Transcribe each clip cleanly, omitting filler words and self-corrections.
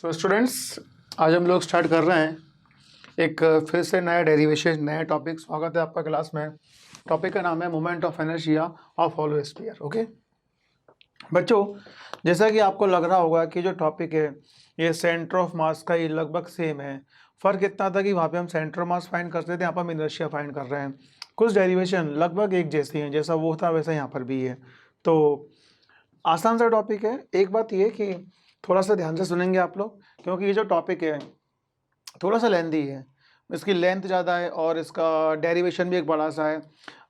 So students, आज हम लोग स्टार्ट कर रहे हैं एक फिर से नया डेरिवेशन, नया टॉपिक। स्वागत है आपका क्लास में। टॉपिक का नाम है moment of inertia of hollow sphere. Okay बच्चों, जैसा कि आपको लग रहा होगा कि जो टॉपिक है ये सेंटर ऑफ मास का ही लगभग सेम है। फ़र्क इतना था कि वहाँ पे हम सेंटर ऑफ मास फाइंड करते थे, यहाँ पर हम इनर्शिया फाइंड कर रहे हैं। कुछ डेरिवेशन लगभग एक जैसी हैं, जैसा वो था वैसा यहाँ पर भी है। तो आसान सा टॉपिक है। एक बात ये कि थोड़ा सा ध्यान से सुनेंगे आप लोग, क्योंकि ये जो टॉपिक है थोड़ा सा लेंथी है, इसकी लेंथ ज़्यादा है और इसका डेरिवेशन भी एक बड़ा सा है।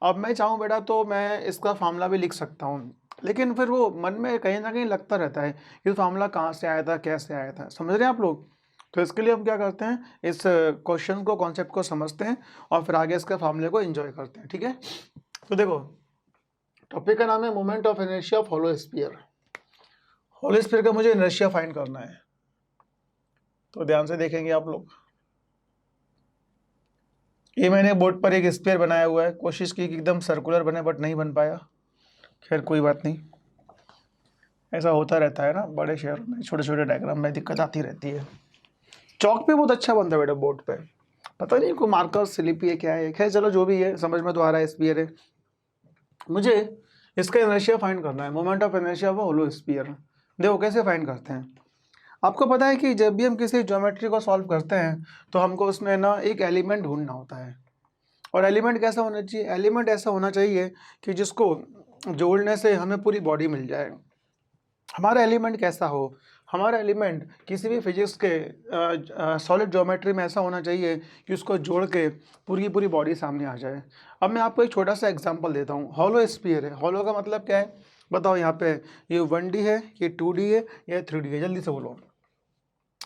अब मैं चाहूँ बेटा तो मैं इसका फार्मूला भी लिख सकता हूँ, लेकिन फिर वो मन में कहीं ना कहीं लगता रहता है कि फार्मूला कहाँ से आया था, कैसे आया था। समझ रहे हैं आप लोग? तो इसके लिए हम क्या करते हैं, इस क्वेश्चन को, कॉन्सेप्ट को समझते हैं और फिर आगे इसके फार्मूले को एंजॉय करते हैं। ठीक है, तो देखो टॉपिक का नाम है moment of inertia of hollow sphere. Hollow sphere का मुझे इनर्शिया फाइंड करना है, तो ध्यान से देखेंगे आप लोग। ये मैंने बोर्ड पर एक स्फीयर बनाया हुआ है, कोशिश की कि एकदम सर्कुलर बने बट नहीं बन पाया। खैर कोई बात नहीं, ऐसा होता रहता है ना, बड़े शहरों में छोटे छोटे डायग्राम में दिक्कत आती रहती है। चौक पे बहुत अच्छा बनता है बेटा, बोर्ड पे पता नहीं कोई मार्कर स्लिपी है क्या है। खैर चलो, जो भी है समझ में तो आ रहा है, स्फीयर है। मुझे इसका इनर्शिया फाइंड करना है, moment of inertia of hollow sphere. देखो कैसे फाइंड करते हैं। आपको पता है कि जब भी हम किसी ज्योमेट्री को सॉल्व करते हैं तो हमको उसमें ना एक एलिमेंट ढूंढना होता है। और एलिमेंट कैसा होना चाहिए? एलिमेंट ऐसा होना चाहिए कि जिसको जोड़ने से हमें पूरी बॉडी मिल जाए। हमारा एलिमेंट कैसा हो? हमारा एलिमेंट किसी भी फिजिक्स के सॉलिड ज्योमेट्री में ऐसा होना चाहिए कि उसको जोड़ के पूरी की पूरी बॉडी सामने आ जाए। अब मैं आपको एक छोटा सा एग्जांपल देता हूँ। हॉलो स्फीयर है, हॉलो का मतलब क्या है बताओ? यहाँ पे ये 1D है, ये 2D है, ये 3D है। जल्दी से बोलो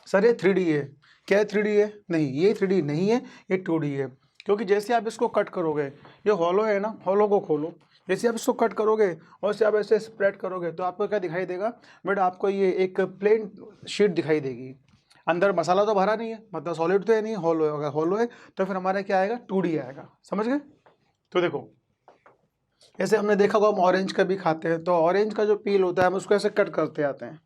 सर, ये 3D है। क्या है 3D है? नहीं, ये 3D नहीं है, ये 2D है। क्योंकि जैसे आप इसको कट करोगे, ये हॉलो है ना, हॉलो को खोलो, जैसे आप इसको कट करोगे और इसे आप ऐसे स्प्रेड करोगे तो आपको क्या दिखाई देगा बेटा? आपको ये एक प्लेन शीट दिखाई देगी। अंदर मसाला तो भरा नहीं है, मतलब सॉलिड तो है नहीं, हॉलो है। अगर हॉलो है तो फिर हमारा क्या आएगा? 2D आएगा। समझ गए? तो देखो, जैसे हमने देखा होगा हम ऑरेंज का भी खाते हैं, तो ऑरेंज का जो पील होता है हम उसको ऐसे कट करते आते हैं।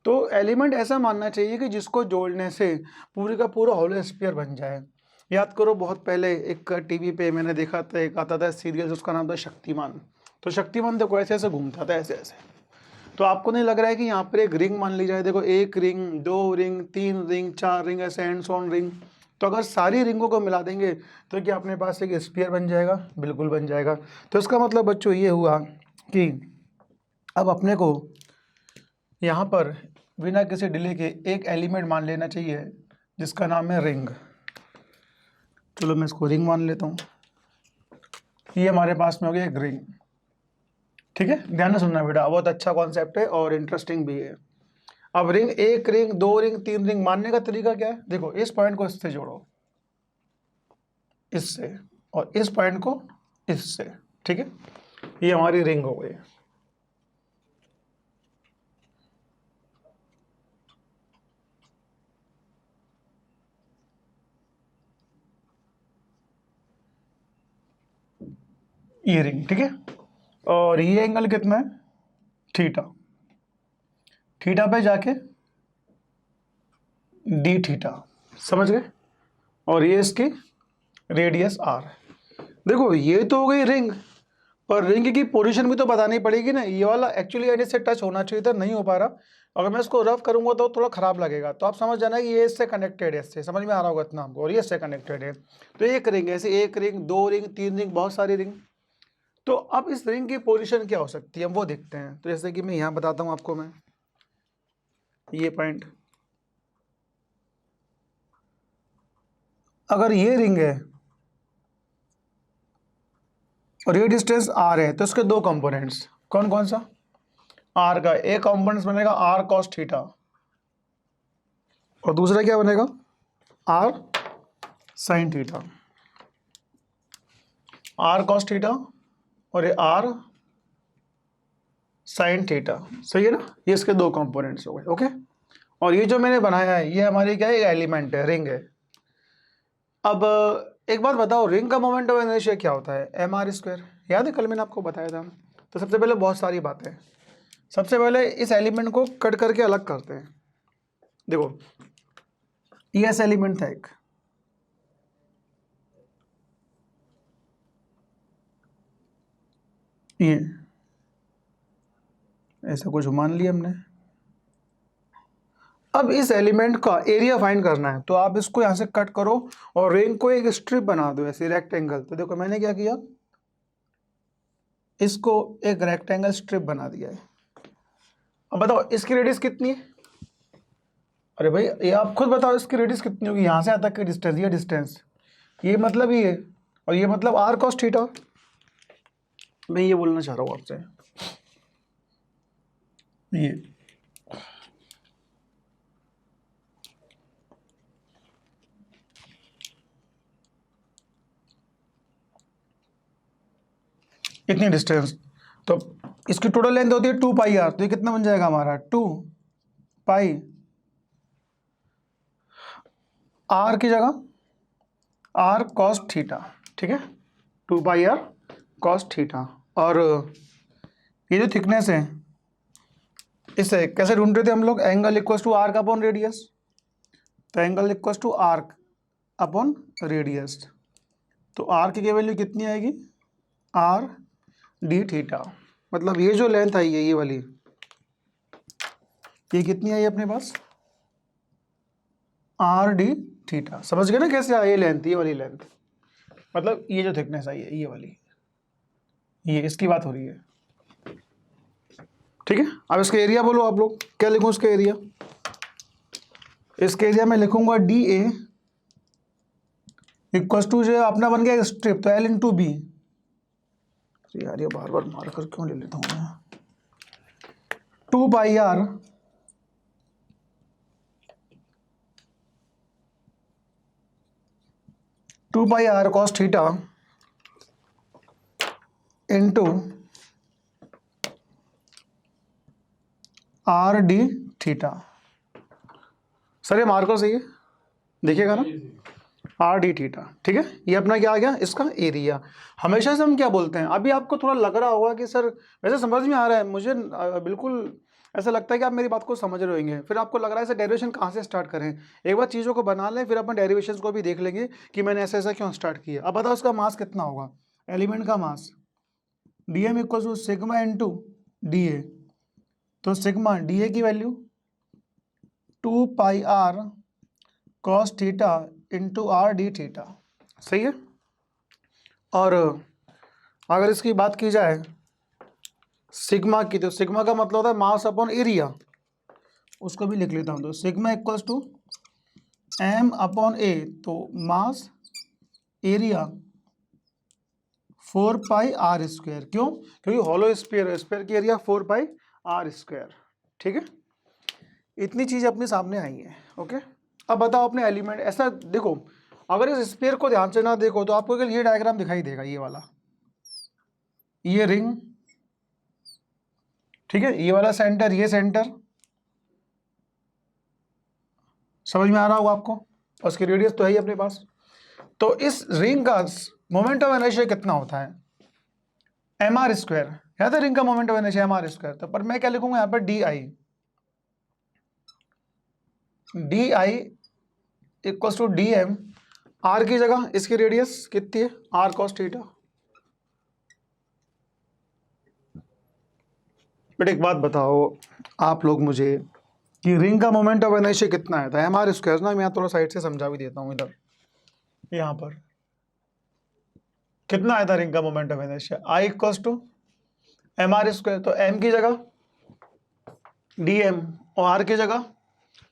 तो एलिमेंट ऐसा मानना चाहिए कि जिसको जोड़ने से पूरे का पूरा हॉलो स्फीयर बन जाए। याद करो, बहुत पहले एक टीवी पे मैंने देखा था, एक आता था सीरियल, उसका नाम था शक्तिमान। तो शक्तिमान देखो ऐसे ऐसे घूमता था, ऐसे ऐसे। तो आपको नहीं लग रहा है कि यहाँ पर एक रिंग मान ली जाए? देखो, एक रिंग, दो रिंग, तीन रिंग, चार रिंग, ऐसे एंड ऑन रिंग। तो अगर सारी रिंगों को मिला देंगे तो क्या अपने पास एक स्फीयर बन जाएगा? बिल्कुल बन जाएगा। तो इसका मतलब बच्चों ये हुआ कि अब अपने को यहाँ पर बिना किसी डिले के एक एलिमेंट मान लेना चाहिए जिसका नाम है रिंग। चलो मैं इसको रिंग मान लेता हूँ। ये हमारे पास में हो गया एक रिंग। ठीक है, ध्यान से सुनना बेटा, बहुत अच्छा कॉन्सेप्ट है और इंटरेस्टिंग भी है। अब रिंग, एक रिंग, दो रिंग, तीन रिंग मानने का तरीका क्या है? देखो, इस पॉइंट को इससे जोड़ो, इससे, और इस पॉइंट को इससे। ठीक है, ये हमारी रिंग हो गई। ये रिंग, ठीक है। और ये एंगल कितना है? थीटा। थीटा पे जाके डी थीटा। समझ गए? और ये इसकी रेडियस आर है। देखो, ये तो हो गई रिंग, पर रिंग की पोजीशन भी तो बतानी पड़ेगी ना। ये वाला एक्चुअली एंड से टच होना चाहिए था, नहीं हो पा रहा। अगर मैं इसको रफ करूंगा तो थोड़ा खराब लगेगा। तो आप समझ जाना कि ये इससे कनेक्टेड है, इससे समझ में आ रहा होगा इतना हमको, और ये इससे कनेक्टेड है। तो एक रिंग, ऐसे एक रिंग, दो रिंग, तीन रिंग, बहुत सारी रिंग। तो अब इस रिंग की पोजीशन क्या हो सकती है, हम वो देखते हैं। तो जैसे कि मैं यहाँ बताता हूँ आपको, मैं ये पॉइंट, अगर ये रिंग है और ये डिस्टेंस आर है तो इसके दो कंपोनेंट्स कौन कौन सा? आर का एक कंपोनेंट्स बनेगा आर कॉस थीटा, और दूसरा क्या बनेगा? R sine theta. R cos theta और ये आर साइन थीटा। सही है ना? ये इसके दो कंपोनेंट्स हो गए। ओके, और ये जो मैंने बनाया है ये हमारी क्या है? एलिमेंट है, रिंग है। अब एक बात बताओ, रिंग का मोमेंट ऑफ इनर्शिया क्या होता है? M are square. याद है, कल मैंने आपको बताया था। तो सबसे पहले बहुत सारी बातें, सबसे पहले इस एलिमेंट को कट करके अलग करते हैं। देखो ये ऐसा एलिमेंट था एक, ये ऐसा कुछ मान लिया हमने। अब इस एलिमेंट का एरिया फाइंड करना है, तो आप इसको यहाँ से कट करो और रिंग को एक स्ट्रिप बना दो ऐसे रेक्टेंगल। तो देखो मैंने क्या किया, इसको एक रेक्टेंगल स्ट्रिप बना दिया है। अब बताओ इसकी रेडियस कितनी है? अरे भाई ये आप खुद बताओ इसकी रेडियस कितनी होगी, यहाँ से यहाँ तक की डिस्टेंस, ये डिस्टेंस, ये मतलब ये, और ये मतलब आर कॉस थीटा। मैं ये बोलना चाह रहा हूँ आपसे, ये इतनी डिस्टेंस, तो इसकी टोटल लेंथ होती है 2 पाई आर, तो ये कितना बन जाएगा हमारा 2 पाई आर की जगह आर कॉस थीटा, ठीक है, 2 पाई आर कॉस थीटा। और ये जो थिकनेस है इसे कैसे ढूंढ रहे थे हम लोग, angle equal to arc upon radius, तो angle equal to arc upon radius, तो आर्क की वैल्यू कितनी आएगी, आर डी थीटा। मतलब ये जो लेंथ आई है ये वाली, ये कितनी आई अपने पास, आर डी थीटा। समझ गए ना कैसे आई ये लेंथ, ये वाली लेंथ, मतलब ये जो थिकनेस आई है ये वाली, ये इसकी बात हो रही है, ठीक है। अब इसका एरिया बोलो आप लोग, क्या लिखूं इसका एरिया, इसके एरिया में लिखूंगा डी ए इक्वल टू, जो अपना बन गया स्ट्रिप, तो एल इंटू बी। यार ये बार बार मार कर क्यों ले लेता हूँ मैं, 2 pi r cos theta into r d theta. Sir ये मार्कर सही है, देखिएगा ना, आर डी थीटा, ठीक है। ये अपना क्या आ गया, इसका एरिया। हमेशा से हम क्या बोलते हैं, अभी आपको थोड़ा लग रहा होगा कि सर वैसे समझ में आ रहा है मुझे, बिल्कुल ऐसा लगता है कि आप मेरी बात को समझ रहे होंगे, फिर आपको लग रहा है सर डेरिवेशन कहाँ से स्टार्ट करें। एक बार चीज़ों को बना लें, फिर अपन डेरिवेशन को भी देख लेंगे कि मैंने ऐसा ऐसा क्यों स्टार्ट किया। अब बताओ उसका मास कितना होगा, एलिमेंट का mass d m equal to sigma into D A, तो सिग्मा डी ए की value 2 pi r cos theta into r d theta, सही है। और अगर इसकी बात की जाए सिग्मा की, तो सिग्मा का मतलब होता है मास अपॉन एरिया, उसको भी लिख लेता हूँ। तो sigma equals to m upon a, तो mass area 4 pi r square. क्यों? क्योंकि हॉलो स्फीयर है, स्फीयर की एरिया 4 पाई आर स्क्वायर, ठीक है। इतनी चीज़ अपने सामने आई है, ओके। अब बताओ अपने एलिमेंट, ऐसा देखो, अगर इस स्फीयर को ध्यान से ना देखो तो आपको केवल ये डायग्राम दिखाई देगा, ये वाला, ये रिंग, ठीक है, ये वाला सेंटर, ये सेंटर, समझ में आ रहा होगा आपको, और उसकी रेडियस तो है ही अपने पास। तो इस रिंग का मोमेंट ऑफ इनर्शिया कितना होता है, एम आर स्क्वायर, याद है रिंग का moment of inertia M are square. तो पर मैं क्या लिखूंगा यहाँ पर, D I, D I equal to D M, R की जगह इसकी रेडियस कितनी है, आर कॉस थीटा। बट एक बात बताओ आप लोग मुझे कि रिंग का मोमेंट ऑफ इनर्शिया कितना है, तो एम आर स्क्वायर ना, मैं थोड़ा साइड से समझा भी देता हूँ। इधर यहाँ पर कितना आया था रिंग का moment of inertia, I equal to M R square, तो एम की जगह डी एम और आर की जगह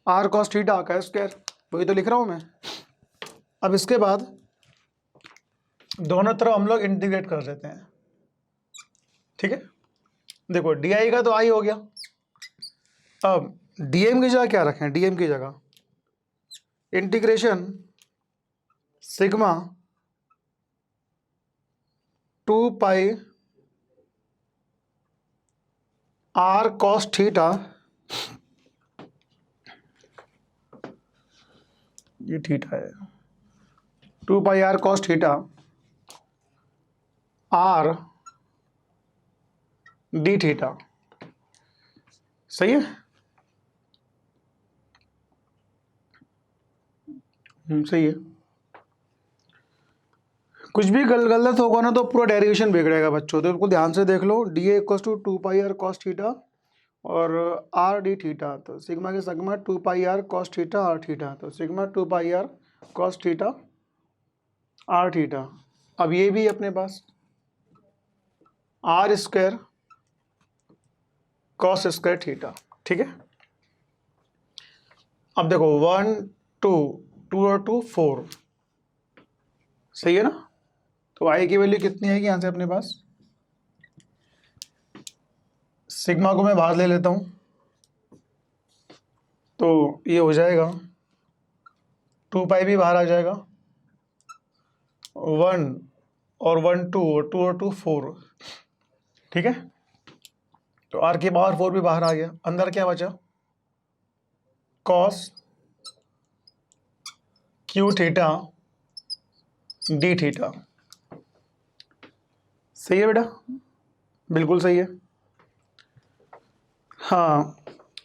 आर कॉस थीटा का स्क्वायर, वही तो लिख रहा हूँ मैं। अब इसके बाद दोनों तरफ हम लोग इंटीग्रेट कर देते हैं, ठीक है। देखो डी आई का तो आई हो गया, अब डीएम की जगह क्या रखें, डीएम की जगह integration sigma 2 pi r cos theta, ये थीटा है, 2 pi r cos theta r d theta, सही है। सही है। कुछ भी गलत होगा ना तो पूरा डेरिवेशन बिगड़ेगा बच्चों, तो बिल्कुल ध्यान से देख लो। D a equal to 2 pi r cos theta और आर डी थीटा, तो सिग्मा के sigma 2 pi r cos theta r theta, तो sigma 2 pi r cos theta r theta. अब ये भी अपने पास r square cos square theta, ठीक है। अब देखो 1 2 2 और 2 4, सही है ना। तो आई की वैल्यू कितनी आएगी यहाँ से अपने पास, सिग्मा को मैं बाहर ले लेता हूँ, तो ये हो जाएगा 2 पाई भी बाहर आ जाएगा, 1 और 1 2 और 2 और 2 4, ठीक है। तो आर के बाहर 4 भी बाहर आ गया, अंदर क्या बचा, cos Q theta D theta. सही है बेटा, बिल्कुल सही है। हाँ,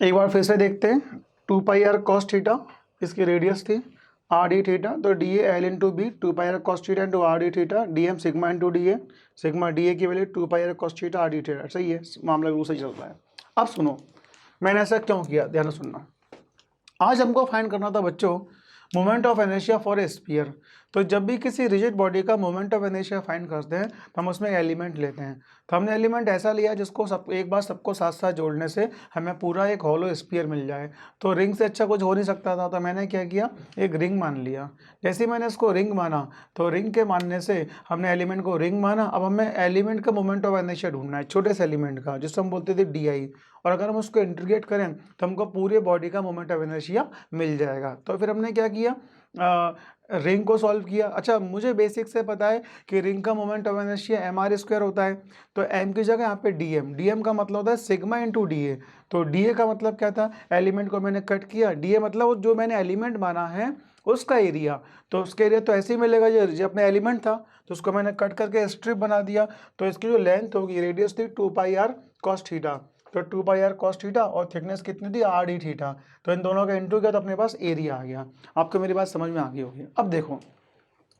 एक बार फिर से देखते हैं। 2 पाई आर कॉस थीटा इसकी रेडियस थी, आर डी थीटा, तो d a l into b 2 pi r cos theta into r d theta, d M sigma into D a, sigma D A की value 2 pi r cos theta r d theta. सही है, मामला बिल्कुल सही चल रहा है। अब सुनो, मैंने ऐसा क्यों किया, ध्यान से सुनना। आज हमको फाइंड करना था बच्चों moment of inertia for A sphere. तो जब भी किसी रिजिड बॉडी का मोमेंट ऑफ इनर्शिया फाइंड करते हैं तो हम उसमें एलिमेंट लेते हैं। तो हमने एलिमेंट ऐसा लिया जिसको एक बार सबको साथ साथ जोड़ने से हमें पूरा एक हॉलो स्फीयर मिल जाए। तो रिंग से अच्छा कुछ हो नहीं सकता था, तो मैंने क्या किया, एक रिंग मान लिया। जैसे ही मैंने इसको रिंग माना तो रिंग के मानने से हमने एलिमेंट को रिंग माना। अब हमें एलिमेंट का मोमेंट ऑफ इनर्शिया ढूंढना है, छोटे से एलिमेंट का, जिसको हम बोलते थे डी, और अगर हम उसको इंटीग्रेट करें तो हमको पूरे बॉडी का मोमेंट ऑफ इनर्शिया मिल जाएगा। तो फिर हमने क्या किया, रिंग को सॉल्व किया। अच्छा, मुझे बेसिक से पता है कि रिंग का moment of inertia M are square होता है, तो एम की जगह यहाँ पे डी एम का मतलब होता है सिग्मा इंटू डी ए। तो डी ए का मतलब क्या था, एलिमेंट को मैंने कट किया, डी ए मतलब जो मैंने एलिमेंट माना है उसका एरिया, तो उसका एरिया तो ऐसे ही मिलेगा जो अपने एलिमेंट था, तो उसको मैंने कट करके स्ट्रिप बना दिया। तो इसकी जो लेंथ होगी, रेडियस थी 2 पाई आर कॉस थीटा, तो 2 पाई आर कॉस थीटा, और थिकनेस कितनी थी, आर डी थीटा। तो इन दोनों का इंटू किया तो अपने पास एरिया आ गया। आपको मेरी बात समझ में आ गई होगी। अब देखो,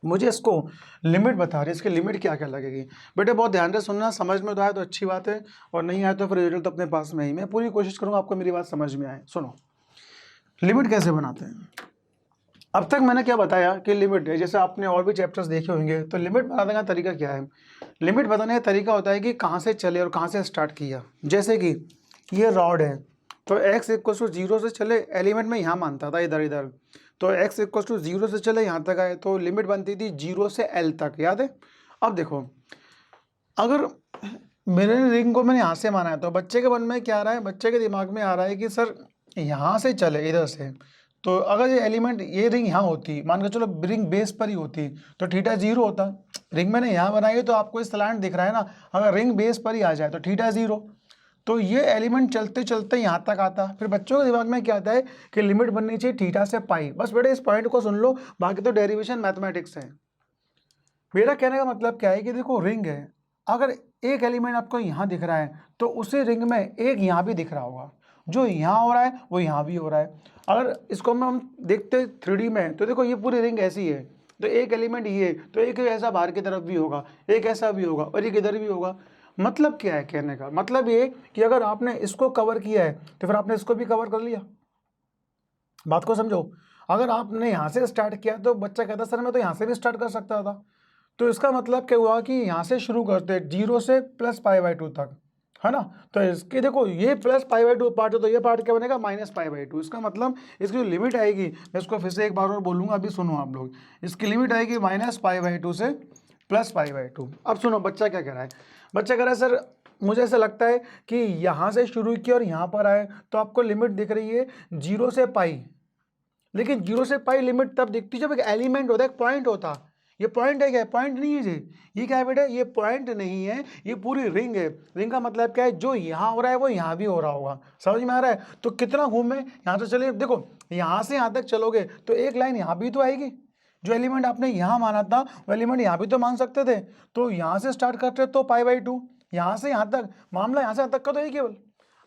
मुझे इसको लिमिट बता रही है, इसकी लिमिट क्या क्या लगेगी। बेटे बहुत ध्यान से सुनना, समझ में तो आए तो अच्छी बात है, और नहीं आए तो फिर रिजल्ट तो अपने पास में ही। मैं पूरी कोशिश करूँगा आपको मेरी बात समझ में आए। सुनो, लिमिट कैसे बनाते हैं। अब तक मैंने क्या बताया कि लिमिट है, जैसे आपने और भी चैप्टर्स देखे होंगे, तो लिमिट बनाने का तरीका क्या है। लिमिट बताने का तरीका होता है कि कहाँ से चले और कहाँ से स्टार्ट किया। जैसे कि ये रॉड है, तो x इक्वल टू 0 से चले, एलिमेंट में यहाँ मानता था इधर इधर, तो x इक्वल टू 0 से चले यहाँ तक आए, तो लिमिट बनती थी 0 से l तक, याद है। अब देखो, अगर मेरे रिंग को मैंने यहाँ से माना है, तो बच्चे के मन में क्या आ रहा है, बच्चे के दिमाग में आ रहा है कि सर यहाँ से चले इधर से, तो अगर ये एलिमेंट, ये रिंग यहाँ होती, मान के चलो रिंग बेस पर ही होती, तो थीटा 0 होता। रिंग मैंने यहाँ बनाई है तो आपको इस स्लैंट दिख रहा है ना, अगर रिंग बेस पर ही आ जाए तो थीटा 0, तो ये एलिमेंट चलते चलते यहाँ तक आता। फिर बच्चों के दिमाग में क्या आता है कि लिमिट बननी चाहिए थीटा से पाई। बस बेटे इस पॉइंट को सुन लो, बाकी तो डेरिवेशन मैथमेटिक्स है। मेरा कहने का मतलब क्या है कि देखो, रिंग है, अगर एक एलिमेंट आपको यहाँ दिख रहा है तो उसी रिंग में एक यहाँ भी दिख रहा होगा, जो यहाँ हो रहा है वो यहाँ भी हो रहा है। अगर इसको हम देखते 3D में, तो देखो ये पूरी रिंग ऐसी है, तो एक एलिमेंट ये, तो एक ऐसा बाहर की तरफ भी होगा, एक ऐसा भी होगा, और एक इधर भी होगा। मतलब क्या है कहने का, मतलब ये कि अगर आपने इसको कवर किया है तो फिर आपने इसको भी कवर कर लिया। बात को समझो, अगर आपने यहाँ से स्टार्ट किया तो बच्चा कहता सर मैं तो यहाँ से भी स्टार्ट कर सकता था। तो इसका मतलब क्या हुआ कि यहाँ से शुरू करते 0 से +π/2 तक, है ना। तो इसके देखो, ये +π/2 पार्ट है, तो ये पार्ट क्या बनेगा, -π/2। इसका मतलब इसकी जो लिमिट आएगी, मैं इसको फिर से एक बार और बोलूँगा, अभी सुनो आप लोग, इसकी लिमिट आएगी -π/2 से +π/2। अब सुनो बच्चा क्या कह रहा है, बच्चा कह रहा है सर मुझे ऐसा लगता है कि यहाँ से शुरू किया और यहाँ पर आए, तो आपको लिमिट दिख रही है 0 से π, लेकिन 0 से π लिमिट तब दिखती जब एक एलिमेंट होता है, एक पॉइंट होता। ये पॉइंट है क्या, पॉइंट नहीं है जी, ये क्या है बेटा, ये पॉइंट नहीं है, ये पूरी रिंग है। रिंग का मतलब क्या है, जो यहाँ हो रहा है वो यहाँ भी हो रहा होगा। समझ में आ रहा है। तो कितना घूमे, यहाँ से चले, देखो यहाँ से यहाँ तक चलोगे तो एक लाइन यहाँ भी तो आएगी, जो एलिमेंट आपने यहाँ माना था वो एलिमेंट यहाँ भी तो मान सकते थे। तो यहाँ से स्टार्ट करते तो π/2, यहाँ से यहाँ तक, मामला यहाँ से यहाँ तक का तो है केवल।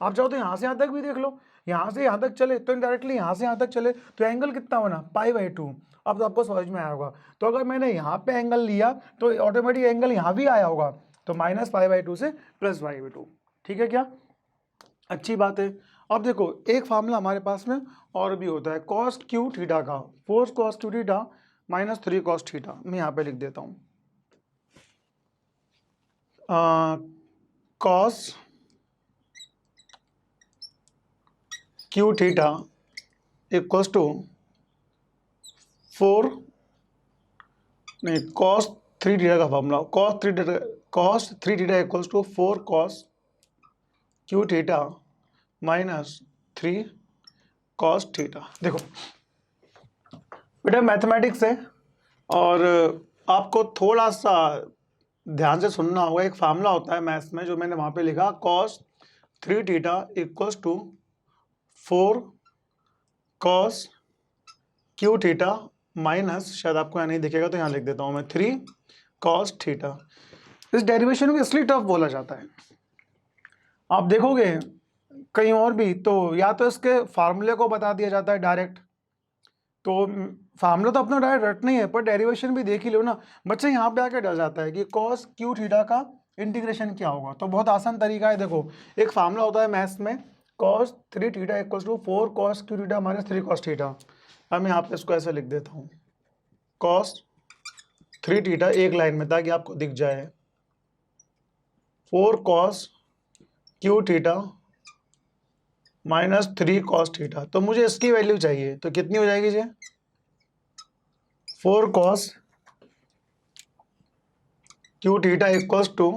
आप चाहो तो यहाँ से यहाँ तक भी देख लो, यहाँ से यहाँ तक चले तो इनडायरेक्टली यहाँ से यहाँ तक चले तो एंगल कितना बना π/2। अब तो आपको समझ में आया होगा। तो अगर मैंने यहाँ पे एंगल लिया तो ऑटोमेटिक एंगल यहाँ भी आया होगा, तो -π/2 से +π/2। ठीक है क्या? अच्छी बात है। अब देखो एक फार्मूला हमारे पास में और भी होता है cos q थीटा का, 4 cos q theta -3 cos theta. मैं यहाँ पे लिख देता हूँ cos q theta equals to 4 नहीं cos 3 थीटा का formula, cos 3 theta equals to 4 cos q theta -3 cos theta. देखो बेटा मैथमेटिक्स है और आपको थोड़ा सा ध्यान से सुनना होगा। एक फार्मूला होता है मैथ्स में जो मैंने वहाँ पे लिखा cos 3 theta equals to 4 cos q theta minus, शायद आपको यहाँ नहीं दिखेगा तो यहाँ लिख देता हूँ मैं, 3 cos थीटा। इस डेरिवेशन को इसलिए टफ बोला जाता है। आप देखोगे कहीं और भी तो या तो इसके फार्मूले को बता दिया जाता है डायरेक्ट, तो फार्मूला तो अपना डायरेक्ट रटना ही है, पर डेरिवेशन भी देख ही लो ना। बच्चे यहाँ पे आके डर जाता है कि cos q थीटा का इंटीग्रेशन क्या होगा। तो बहुत आसान तरीका है। देखो एक फार्मूला होता है मैथ्स में cos 3 theta equals to 4 cos q theta -3 cos theta. अब मैं यहाँ पे इसको ऐसे लिख देता हूँ cos 3 थीटा एक लाइन में ताकि आपको दिख जाए, 4 cos q theta -3 cos theta. तो मुझे इसकी वैल्यू चाहिए, तो कितनी हो जाएगी जी? 4 cos q theta equals to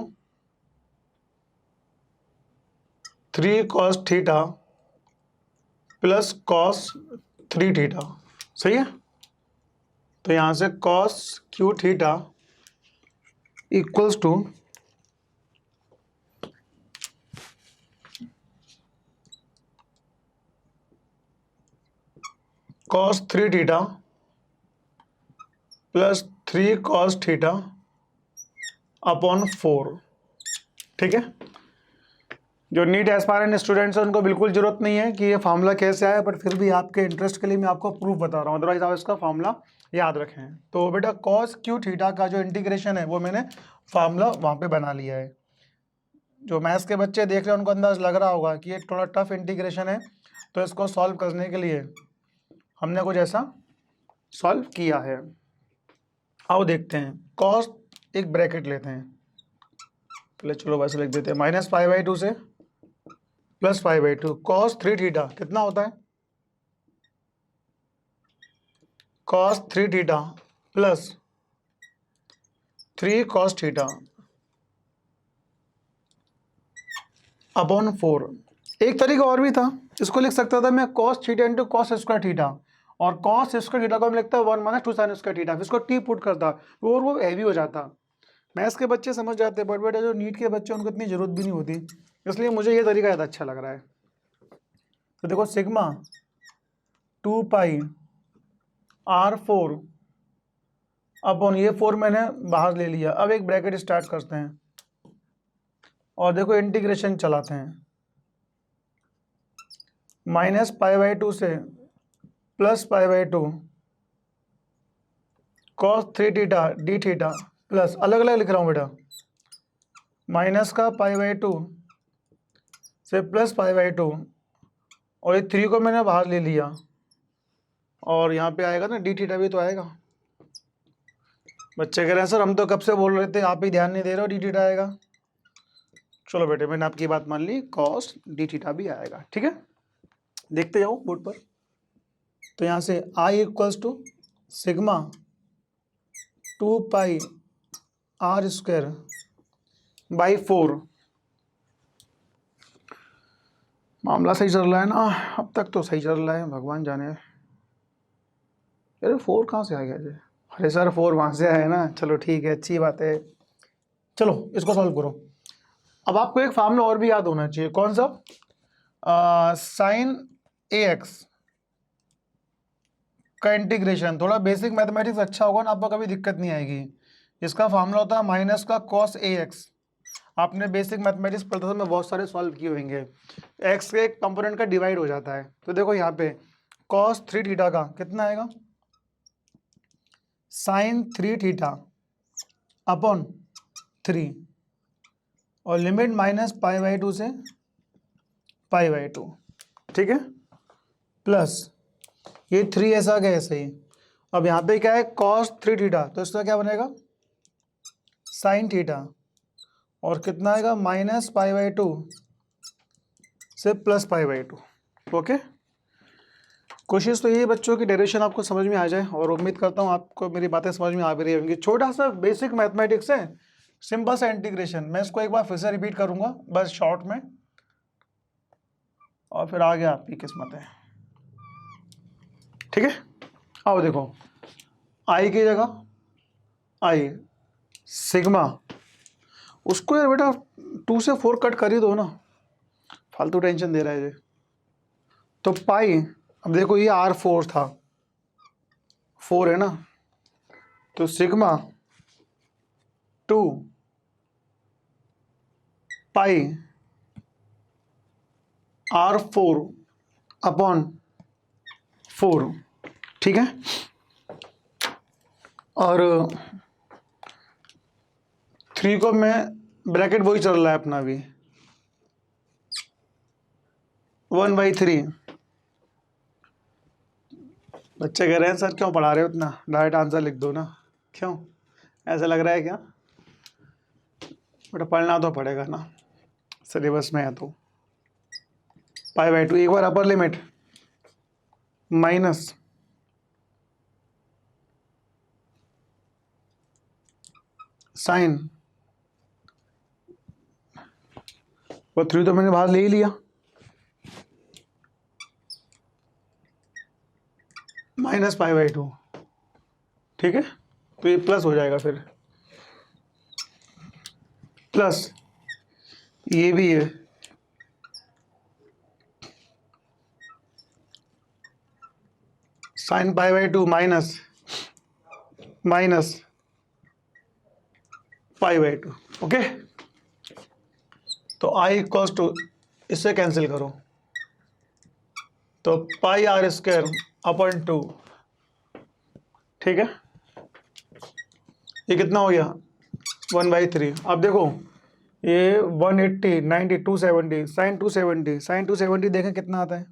3 cos theta plus cos 3 theta. सही है? तो यहां से cos q theta equals to cos 3 theta plus 3 cos theta upon 4। ठीक है? जो नीट एस्पायरेंट स्टूडेंट्स हैं उनको बिल्कुल जरूरत नहीं है कि ये फार्मूला कैसे आया, बट फिर भी आपके इंटरेस्ट के लिए मैं आपको प्रूफ बता रहा हूँ, अदरवाइज आप इसका फार्मूला याद रखें। तो बेटा cos q थीटा का जो इंटीग्रेशन है वो मैंने फार्मूला वहाँ पे बना लिया है। जो मैथ्स के बच्चे देख रहे हैं उनको अंदाज लग रहा होगा कि ये थोड़ा टफ इंटीग्रेशन है, तो इसको सॉल्व करने के लिए हमने कुछ ऐसा सॉल्व किया है। आओ देखते हैं। cos एक ब्रैकेट लेते हैं, पहले चलो वैसे लिख देते हैं, -π/2 से +π/2। cos 3 थीटा कितना होता है? cos 3 theta plus 3 cos theta upon 4। एक तरीका और भी था, इसको लिख सकता था मैं cos theta into cos square theta, और cos स्क्वायर थीटा को मैं लिखता 1 - 2 sin स्क्वायर थीटा, इसको टी पुट करता और वो हैवी हो जाता। मैथ्स के बच्चे समझ जाते हैं, बट बेटा जो नीट के बच्चे उनको इतनी जरूरत भी नहीं होती, इसलिए मुझे ये तरीका ज़्यादा अच्छा लग रहा है। तो देखो सिग्मा 2π r4 अपॉन ये 4 मैंने बाहर ले लिया। अब एक ब्रैकेट स्टार्ट करते हैं और देखो इंटीग्रेशन चलाते हैं, -π/2 से +π/2 cos 3 theta D theta plus, अलग अलग लिख रहा हूँ बेटा, माइनस का π/2 से +π/2 और ये 3 को मैंने बाहर ले लिया, और यहाँ पे आएगा ना डी थीटा भी तो आएगा। बच्चे कह रहे हैं सर हम तो कब से बोल रहे थे, आप ही ध्यान नहीं दे रहे हो, डी थीटा आएगा। चलो बेटे मैंने आपकी बात मान ली, cos डी थीटा भी आएगा। ठीक है, देखते जाओ बोर्ड पर। तो यहाँ से I equals to sigma 2π r² by 4। मामला सही चल रहा है ना? अब तक तो सही चल रहा है, भगवान जाने। अरे 4 कहाँ से आ गया जी? अरे सर 4 वहाँ से आया ना। चलो ठीक है, अच्छी बात है। चलो इसको सॉल्व करो। अब आपको एक फार्मूला और भी याद होना चाहिए, कौन सा? sin ax का इंटीग्रेशन। थोड़ा बेसिक मैथमेटिक्स अच्छा होगा ना, आपको कभी दिक्कत नहीं आएगी। इसका फार्मूला होता है माइनस का cos ax आपने बेसिक मैथमेटिक्स पढ़ते समय बहुत सारे सॉल्व किए होंगे। एक्स के एक कंपोनेंट का डिवाइड हो जाता है, तो देखो यहाँ पे कॉस 3 थीटा का कितना आएगा, साइन 3 थीटा अपॉन 3, और लिमिट माइनस π/2 से π/2, ठीक है, प्लस ये 3 ऐसा क्या ऐसे ही। अब यहाँ पे क्या है, कॉस 3 थीटा, तो इसका क्या बनेगा, साइन थीटा, और कितना आएगा, माइनस π/2 से प्लस π/2। ओके, कोशिश तो ये बच्चों की डेरिवेशन आपको समझ में आ जाए, और उम्मीद करता हूँ आपको मेरी बातें समझ में आ भी रही होंगी। छोटा सा बेसिक मैथमेटिक्स है, सिंपल सा इंटीग्रेशन। मैं इसको एक बार फिर से रिपीट करूंगा बस शॉर्ट में, और फिर आगे आपकी किस्मत है, ठीक है। आओ देखो, आई की जगह आई सिग्मा, उसको यार बेटा 2 से 4 कट कर ही दो ना, फालतू टेंशन दे रहा है ये। तो पाई, अब देखो ये R4 था, 4 है ना, तो सिग्मा 2 पाई R4 अपॉन 4, ठीक है। और 3 को मैं ब्रैकेट वही चल रहा है अपना भी, 1/3। बच्चे कह रहे हैं सर क्यों पढ़ा रहे हो उतना, डायरेक्ट आंसर लिख दो ना, क्यों ऐसा लग रहा है क्या, बेटा पढ़ना तो पड़ेगा ना, सिलेबस में है तो। π/2, एक बार अपर लिमिट माइनस साइन, वो 3 तो मैंने बाहर ले ही लिया, माइनस π/2, ठीक है। तो ये प्लस हो जाएगा, फिर प्लस ये भी है, साइन π/2 माइनस π/2, ओके। तो आई इक्वल्स टू, इससे कैंसिल करो, तो πr² अपॉन 2, ठीक है। ये कितना हो गया, 1/3। अब देखो ये 180, 90, 270, साइन 270, साइन 270 देखें कितना आता है,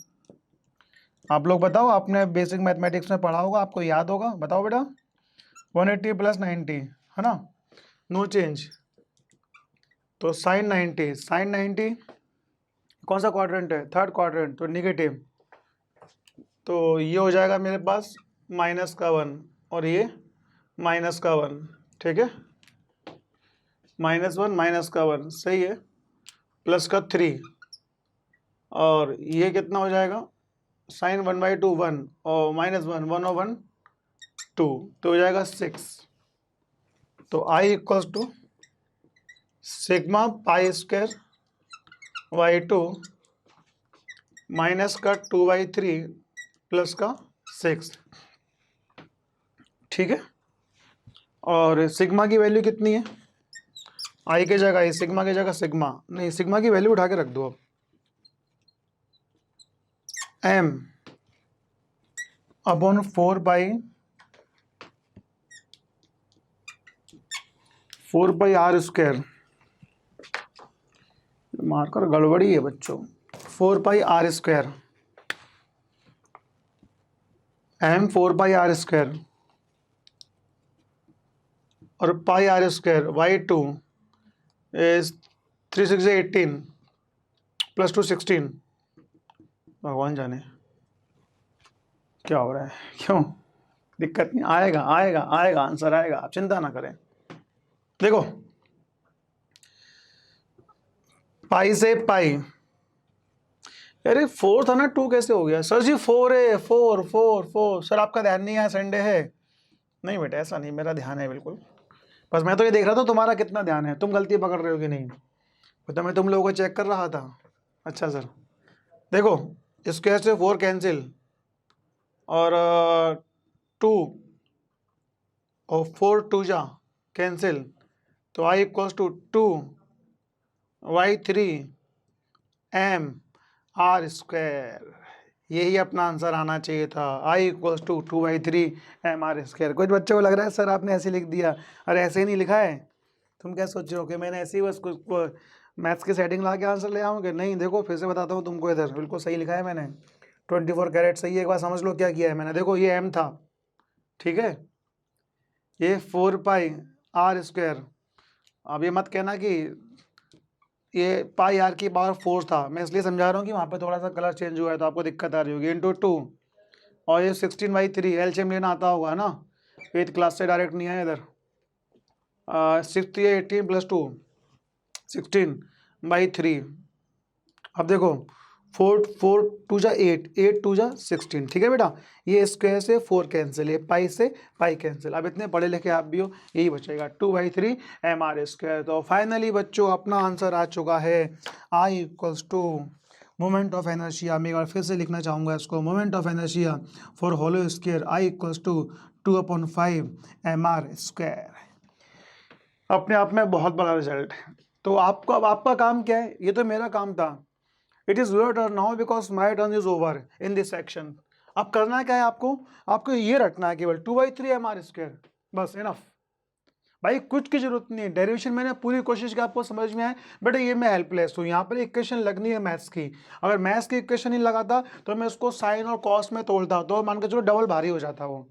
आप लोग बताओ, आपने बेसिक मैथमेटिक्स में पढ़ा होगा, आपको याद होगा, बताओ बेटा। 180 प्लस 90 है ना, नो चेंज, तो साइन 90, साइन 90 कौन सा क्वाड्रेंट है, थर्ड क्वाड्रेंट, तो निगेटिव, तो ये हो जाएगा मेरे पास -1, और ये -1, ठीक है, -1 सही है, प्लस का 3, और ये कितना हो जाएगा, साइन 1/2 1, और -1 1/1 2, तो हो जाएगा 6। तो I equals to sigma π² by 2 minus का 2/3 प्लस का 6, ठीक है। और सिग्मा की वैल्यू कितनी है, आई के जगह, सिग्मा की जगह सिग्मा नहीं, सिग्मा की वैल्यू उठा के रख दो अब, m अपॉन 4πr², मार्कर गड़बड़ी है बच्चों, 4πr², m 4πr² और πr²/2 इज 3 6 18 प्लस 2 16, भगवान जाने क्या हो रहा है, क्यों, दिक्कत नहीं, आएगा आएगा आएगा, आंसर आएगा, आप चिंता ना करें। देखो पाई से पाई, अरे 4 था ना, 2 कैसे हो गया सर जी, 4 है, 4 4 4, सर आपका ध्यान नहीं है, संडे है, नहीं बेटा ऐसा नहीं, मेरा ध्यान है बिल्कुल, बस मैं तो ये देख रहा था तुम्हारा कितना ध्यान है, तुम गलती पकड़ रहे हो कि नहीं, तो मैं तुम लोगों को चेक कर रहा था। अच्छा सर, देखो स्क्वायर से 4 कैंसिल, और 2 और 4 2 जा कैंसिल, तो I equals to 2 2y3 mr², यही अपना आंसर आना चाहिए था। I = 2y3 mr²। कुछ बच्चों को लग रहा है सर आपने ऐसे लिख दिया, अरे ऐसे ही नहीं लिखा है। तुम क्या सोच रहे हो कि मैंने ऐसे ही बस कुछ मैथ्स की सेटिंग ला के आंसर ले आऊँगे? नहीं, देखो फिर से बताता हूँ तुमको, इधर बिल्कुल सही लिखा है मैंने। 24 कैरेट सही है। एक बार समझ लो क्या किया है मैंने। देखो ये m था, ठीक है, ये 4πr²। अब ये मत कहना कि ये πr⁴ था, मैं इसलिए समझा रहा हूँ कि वहाँ पे थोड़ा सा कलर चेंज हुआ है तो आपको दिक्कत आ रही होगी। इंटू 2, और ये 16/3 एलसीएम लेना आता होगा ना, 8th क्लास से डायरेक्ट नहीं है इधर। 6 18 + 2 16/3। अब देखो 4 2 जा 8, 8 2 जा 16, ठीक है बेटा। ये स्क्वायर से 4 कैंसिल, ये पाई से पाई कैंसिल। अब इतने पढ़े लिखे आप भी हो, यही बचेगा 2/3 mr²। तो फाइनली बच्चों अपना आंसर आ चुका है। I = moment of inertia. मैं एक बार फिर से लिखना चाहूँगा इसको, moment of inertia for hollow square I = 2/5 mr²। अपने आप में बहुत बड़ा रिजल्ट है। तो आपको अब आपका काम क्या है? ये तो मेरा काम था। It is your turn now because my turn is over in this section. अब करना क्या है आपको? आपको ये रटना है केवल 2/3 mr², बस इनफ। भाई कुछ की जरूरत नहीं है, डेरिवेशन मैंने पूरी कोशिश की आपको समझ में आए, बट ये मैं हेल्पलेस हूँ। यहाँ पर इक्वेशन लगनी है मैथ्स की। अगर मैथ्स की इक्वेशन नहीं लगाता तो मैं उसको साइन और कॉस में तोड़ता, तो मान के चलो डबल भारी हो जाता, वो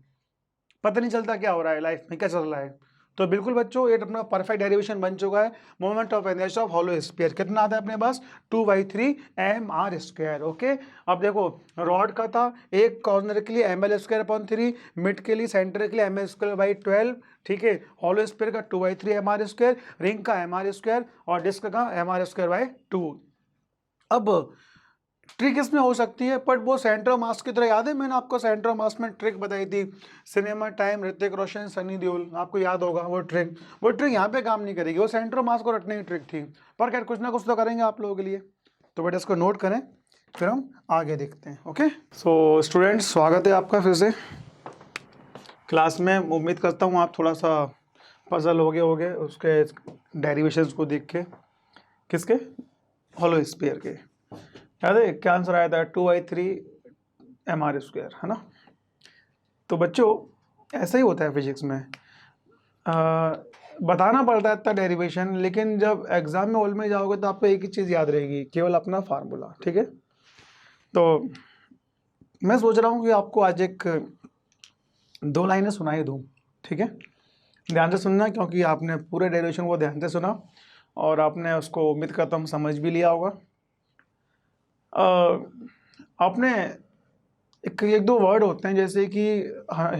पता नहीं चलता क्या हो रहा है लाइफ में, क्या चल रहा है। तो बिल्कुल बच्चों ये अपना परफेक्ट डेरिवेशन बन चुका है। Moment of inertia of hollow sphere कितना आता है अपने पास? 2/3 mr²। ओके, अब देखो रॉड का था, एक कॉर्नर के लिए ml²/3, मिड के लिए सेंटर के लिए ml²/12, ठीक है। होलो स्फीयर का 2/3 mr², रिंग का mr², और डिस्क का mr²/2। अब ट्रिक इसमें हो सकती है, बट वो सेंटर ऑफ मास की तरह याद है, मैंने आपको सेंटर ऑफ मास में ट्रिक बताई थी, सिनेमा टाइम, ऋतिक रोशन, सनी देओल, आपको याद होगा वो ट्रिक। वो ट्रिक यहाँ पे काम नहीं करेगी, वो सेंटर ऑफ मास को रटने की ट्रिक थी, पर खैर कुछ ना कुछ तो करेंगे आप लोगों के लिए। तो बेटा इसको नोट करें, फिर हम आगे देखते हैं। ओके, सो स्टूडेंट्स स्वागत है आपका फिर से क्लास में। उम्मीद करता हूँ आप थोड़ा सा पजल हो गए उसके डेरिवेशंस को देख के। किसके? होलो स्फीयर के। याद है क्या आंसर आया था? 2/3 mr², है ना। तो बच्चों ऐसा ही होता है फिजिक्स में, बताना पड़ता है इतना डेरिवेशन, लेकिन जब एग्जाम में हॉल में जाओगे तो आपको एक ही चीज़ याद रहेगी, केवल अपना फार्मूला, ठीक है। तो मैं सोच रहा हूँ कि आपको आज एक 2 लाइनें सुनाई दूँ, ठीक है। ध्यान से सुनना, क्योंकि आपने पूरे डेरिवेशन को ध्यान से सुना और आपने उसको उम्मीद करता हूँ समझ भी लिया होगा। आपने एक दो वर्ड होते हैं, जैसे कि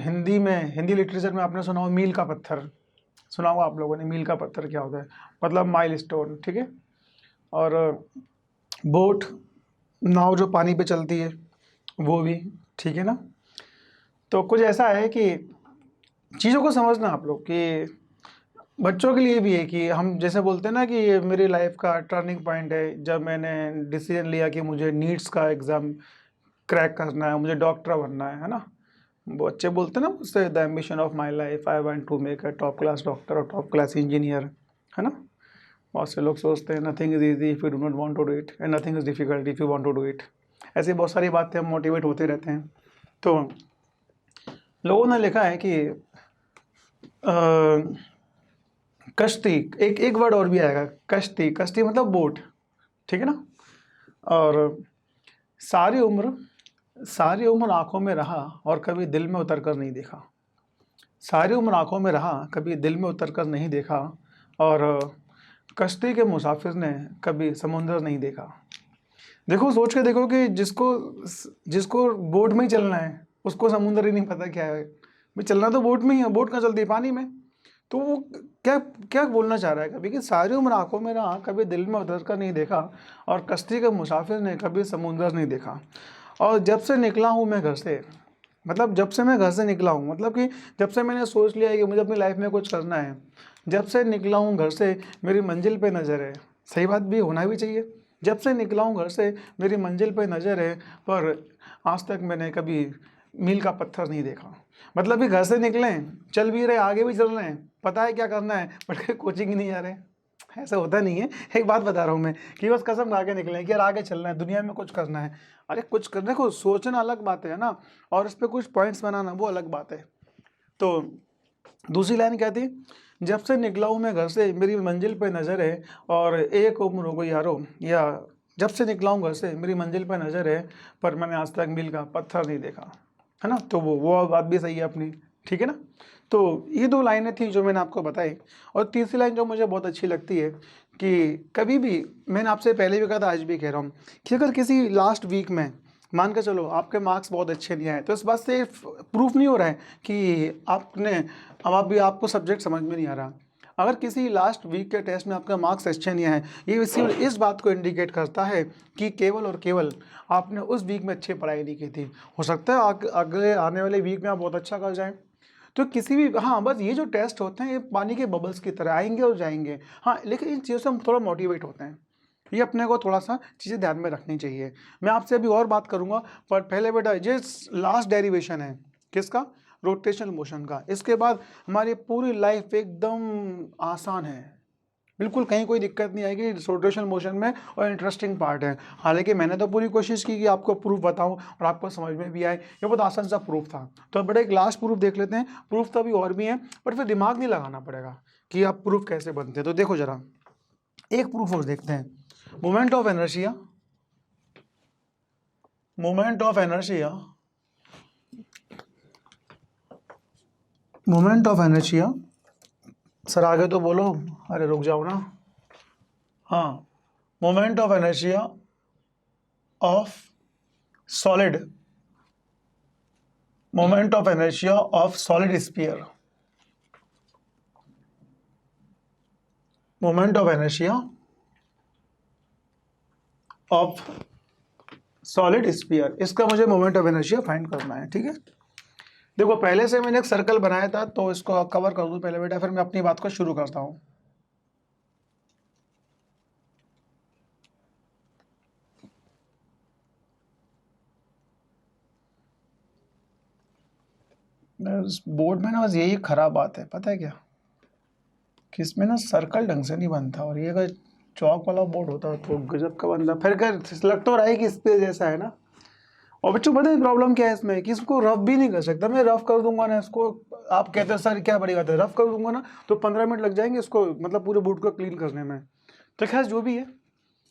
हिंदी में, हिंदी लिटरेचर में आपने सुना हो मील का पत्थर, सुना होगा आप लोगों ने। मील का पत्थर क्या होता है? मतलब माइलस्टोन, ठीक है। और बोट, नाव जो पानी पे चलती है, वो भी, ठीक है ना। तो कुछ ऐसा है कि चीज़ों को समझना आप लोग, कि बच्चों के लिए भी है कि हम जैसे बोलते हैं ना कि ये मेरी लाइफ का टर्निंग पॉइंट है, जब मैंने डिसीजन लिया कि मुझे नीट्स का एग्ज़ाम क्रैक करना है, मुझे डॉक्टर बनना है ना। वो बच्चे बोलते हैं ना मुझसे, the ambition of my life, I want to make a top class doctor और टॉप क्लास इंजीनियर, है ना। बहुत से लोग सोचते हैं nothing is easy if you do not want to do it, and nothing is difficult if you want to do it. ऐसी बहुत सारी बातें हम मोटिवेट होते रहते हैं। तो लोगों ने लिखा है कि कश्ती, एक वर्ड और भी आएगा, कश्ती। कश्ती मतलब बोट, ठीक है ना। और सारी उम्र आंखों में रहा और कभी दिल में उतर कर नहीं देखा। सारी उम्र आंखों में रहा, कभी दिल में उतर कर नहीं देखा, और कश्ती के मुसाफिर ने कभी समुंदर नहीं देखा। देखो सोच के देखो कि जिसको बोट में ही चलना है उसको समुंदर ही नहीं पता क्या है। भाई चलना तो बोट में ही है, बोट कहाँ चलती है? पानी में। तो वो क्या क्या बोलना चाह रहा है कभी, कि सारी उम्र आंखों में रहा, कभी दिल में उतर कर नहीं देखा, और कश्ती के मुसाफिर ने कभी समुंदर नहीं देखा। और जब से निकला हूँ मैं घर से, मतलब जब से मैं घर से निकला हूँ, मतलब कि जब से मैंने सोच लिया है कि मुझे अपनी लाइफ में कुछ करना है, जब से निकला हूँ घर से मेरी मंजिल पे नज़र है। सही बात भी होना भी चाहिए। जब से निकला हूँ घर से मेरी मंजिल पे नज़र है, पर आज तक मैंने कभी मील का पत्थर नहीं देखा। मतलब कि घर से निकले, चल भी रहे, आगे भी चल रहे हैं, पता है क्या करना है, बट कोचिंग ही नहीं जा रहे। ऐसा होता नहीं है। एक बात बता रहा हूँ मैं कि बस कसम खा के निकले कि यार आगे चलना है, दुनिया में कुछ करना है। अरे कुछ कर, देखो सोचना अलग बात है ना, और उस पर कुछ पॉइंट्स बनाना वो अलग बात है। तो दूसरी लाइन क्या थी, जब से निकला हूँ मैं घर से मेरी मंजिल पे नज़र है, और एक उम्र हो गई यारो, या जब से निकला हूँ घर से मेरी मंजिल पे नज़र है, पर मैंने आज तक मील का पत्थर नहीं देखा, है ना। तो वो बात भी सही है अपनी, ठीक है ना। तो ये दो लाइनें थी जो मैंने आपको बताई। और तीसरी लाइन जो मुझे बहुत अच्छी लगती है कि कभी भी, मैंने आपसे पहले भी कहा था, आज भी कह रहा हूँ, कि अगर किसी लास्ट वीक में मान के चलो आपके मार्क्स बहुत अच्छे नहीं आए, तो इस बात से प्रूफ नहीं हो रहा है कि आपने, अब आप भी, आपको सब्जेक्ट समझ में नहीं आ रहा। अगर किसी लास्ट वीक के टेस्ट में आपका मार्क्स अच्छे नहीं आए, ये इस बात को इंडिकेट करता है कि केवल और केवल आपने उस वीक में अच्छी पढ़ाई नहीं की थी। हो सकता है अगले आने वाले वीक में आप बहुत अच्छा कर जाएं। तो किसी भी, हाँ बस ये जो टेस्ट होते हैं ये पानी के बबल्स की तरह आएंगे और जाएंगे, हाँ, लेकिन इन चीज़ों से हम थोड़ा मोटिवेट होते हैं। ये अपने को थोड़ा सा चीज़ें ध्यान में रखनी चाहिए। मैं आपसे अभी और बात करूंगा, पर पहले बेटा ये लास्ट डेरिवेशन है किसका, रोटेशनल मोशन का। इसके बाद हमारी पूरी लाइफ एकदम आसान है, बिल्कुल कहीं कोई दिक्कत नहीं आएगी रोटेशनल मोशन में, और इंटरेस्टिंग पार्ट है। हालांकि मैंने तो पूरी कोशिश की कि आपको प्रूफ बताऊं और आपको समझ में भी आए, ये बहुत आसान सा प्रूफ था। तो बड़ा एक लास्ट प्रूफ देख लेते हैं, प्रूफ तो अभी और भी है, बट फिर दिमाग नहीं लगाना पड़ेगा कि आप प्रूफ कैसे बनते हैं। तो देखो जरा एक प्रूफ और देखते हैं, moment of inertia, moment of inertia, moment of inertia. Sir आगे तो बोलो, अरे रुक जाओ ना। हाँ, moment of inertia of solid, moment of inertia of solid sphere, moment of inertia of solid sphere, इसका मुझे मोमेंट ऑफ इनर्शिया फाइंड करना है, ठीक है। देखो पहले से मैंने एक सर्कल बनाया था, तो इसको कवर कर दूं पहले बेटा, फिर मैं अपनी बात को शुरू करता हूं। बोर्ड में ना बस यही खराब बात है, पता है क्या, कि इसमें ना सर्कल ढंग से नहीं बनता, और ये अगर चौक वाला बोर्ड होता तो गजब का बनता। फिर कर लग तो रहा है कि इस पे जैसा है ना। और बच्चों पता है प्रॉब्लम क्या है इसमें, कि इसको रफ भी नहीं कर सकता। मैं रफ कर दूंगा ना इसको, आप कहते हैं सर क्या बड़ी बात है, रफ कर दूंगा ना तो 15 मिनट लग जाएंगे इसको, मतलब पूरे बोर्ड को क्लीन करने में। तो खैर जो भी है,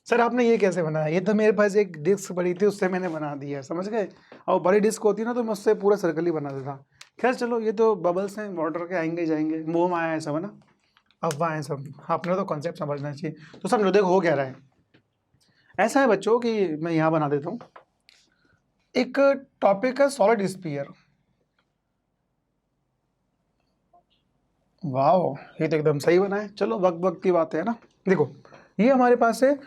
सर आपने ये कैसे बनाया, ये तो मेरे पास एक डिस्क पड़ी थी उससे मैंने बना दिया है, समझ गए। और बड़ी डिस्क होती है ना तो मैं उससे पूरा सर्कल ही बना देता। खैर चलो, ये तो बबल्स हैं वाटर के, आएंगे जाएंगे, मुँह में आया है सब, है ना, अफवाह है सब, आपने तो कॉन्सेप्ट समझना चाहिए। तो समझो, देखो हो क्या रहा है, ऐसा है बच्चों कि मैं यहाँ बना देता हूँ एक टॉपिक है सॉलिड स्फीयर। वाह, ये तो एकदम सही बना है। चलो वक्त वक्त की बात है ना। देखो ये हमारे पास है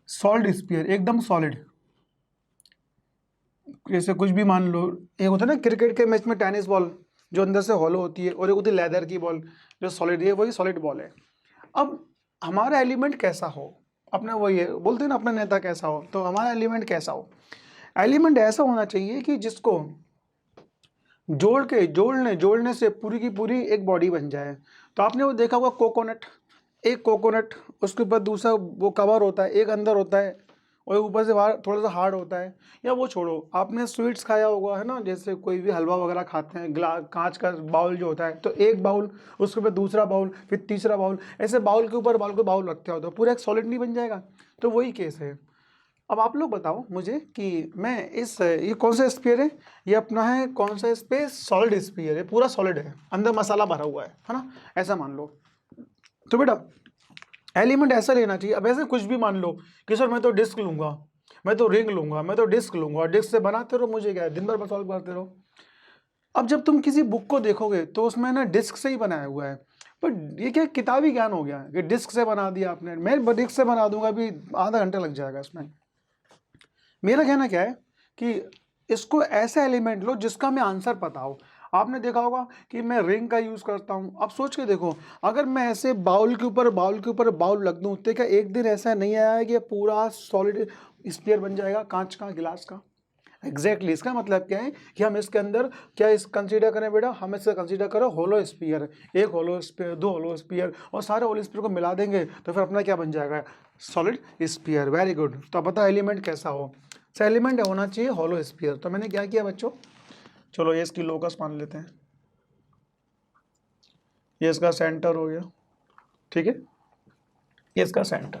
सॉलिड स्फीयर, एकदम सॉलिड। जैसे कुछ भी मान लो, एक होता है ना क्रिकेट के मैच में टेनिस बॉल जो अंदर से हॉलो होती है, और एक होती है लेदर की बॉल जो सॉलिड है, वही सॉलिड बॉल है। अब हमारा एलिमेंट कैसा हो, अपना वही है, बोलते हैं ना अपना नेता कैसा हो, तो हमारा एलिमेंट कैसा हो, एलिमेंट ऐसा होना चाहिए कि जिसको जोड़ने से पूरी की पूरी एक बॉडी बन जाए। तो आपने वो देखा होगा कोकोनट, एक कोकोनट, उसके ऊपर दूसरा वो कवर होता है, एक अंदर होता है और ऊपर से बाहर थोड़ा सा हार्ड होता है। या वो छोड़ो, आपने स्वीट्स खाया होगा, है ना, जैसे कोई भी हलवा वगैरह खाते हैं, कांच का बाउल जो होता है, तो एक बाउल, उसके ऊपर दूसरा बाउल, फिर तीसरा बाउल, ऐसे बाउल के ऊपर बाउल रखते हो तो पूरा एक सॉलिड नहीं बन जाएगा। तो वही केस है। अब आप लोग बताओ मुझे कि मैं ये कौन सा स्फीयर है, ये अपना है कौन सा स्पेस, सॉलिड स्फीयर है, पूरा सॉलिड है, अंदर मसाला भरा हुआ है ना, ऐसा मान लो। तो बेटा एलिमेंट ऐसा लेना चाहिए। अब ऐसे कुछ भी मान लो कि सर मैं तो डिस्क लूंगा, मैं तो रिंग लूंगा, मैं तो डिस्क लूंगा, डिस्क से बनाते रहो, मुझे क्या है, दिन भर सॉल्व करते रहो। अब जब तुम किसी बुक को देखोगे तो उसमें ना डिस्क से ही बनाया हुआ है, पर ये क्या किताबी ज्ञान हो गया कि डिस्क से बना दिया आपने, मैं डिस्क से बना दूंगा, अभी आधा घंटा लग जाएगा इसमें। मेरा कहना क्या है कि इसको ऐसा एलिमेंट लो जिसका मैं आंसर पता हो। आपने देखा होगा कि मैं रिंग का यूज़ करता हूँ। अब सोच के देखो, अगर मैं ऐसे बाउल के ऊपर बाउल रख दूँ तो क्या एक दिन ऐसा नहीं आया है कि पूरा सॉलिड स्फीयर बन जाएगा, कांच का, गिलास का। एग्जैक्टली इसका मतलब क्या है कि हम इसके अंदर क्या इस कंसीडर करें बेटा, हम इससे कंसीडर करें होलो स्फीयर, एक होलो स्फीयर, दो होलो स्फीयर, और सारे होलो स्फीयर को मिला देंगे तो फिर अपना क्या बन जाएगा, सॉलिड स्फीयर। Very good. तो अब बता एलिमेंट कैसा हो, सो एलिमेंट होना चाहिए होलो स्फीयर। तो मैंने क्या किया बच्चों, चलो ये इसकी लोकस मान लेते हैं, ये इसका सेंटर हो गया, ठीक है, ये इसका सेंटर।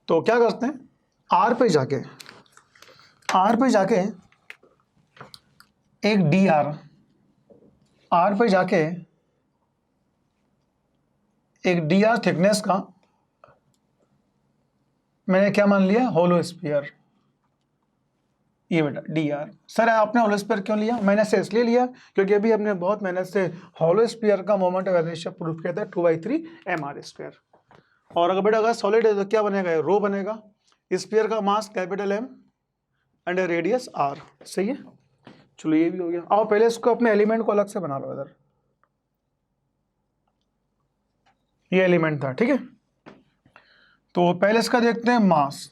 तो क्या करते हैं, आर पे जाके एक डी आर पे जाके एक डी आर थिकनेस का मैंने क्या मान लिया, होलो स्फीयर। ये बेटा डी आर। सर आपने होलो स्फीयर क्यों लिया, मैंने से इसलिए लिया क्योंकि अभी हमने बहुत मेहनत से होलो स्फीयर का मोमेंट ऑफ इनर्शिया प्रूफ किया था 2/3 mr²। और अगर बेटा अगर सॉलिड है तो क्या बनेगा, रो बनेगा। स्फीयर का mass capital M and radius R. सही है, चलो ये भी हो गया। आओ पहले इसको अपने एलिमेंट को अलग से बना लो इधर, ये एलिमेंट था, ठीक है। तो पहले इसका देखते हैं मास,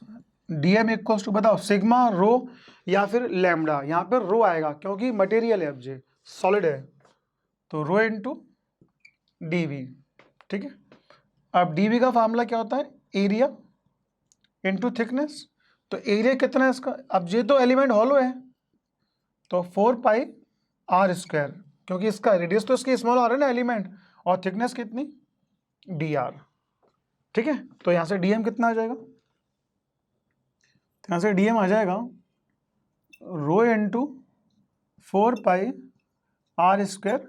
डीएम इक्वल्स टू बताओ सिग्मा रो या फिर लैम्डा। यहाँ पे रो आएगा क्योंकि मटेरियल है, ऑब्जेक्ट सॉलिड है, तो रो इनटू डीवी, ठीक है। अब डीवी का फार्मूला क्या होता है, एरिया इनटू थिकनेस। तो एरिया कितना है इसका, अब ये तो एलिमेंट हॉलो है तो 4πr², क्योंकि इसका रेडियस तो इसकी स्मॉल आर है ना एलिमेंट, और थिकनेस कितनी, डी आर, ठीक है। तो यहां से डीएम कितना आ जाएगा, यहां से डीएम आ जाएगा रो इनटू 4πr²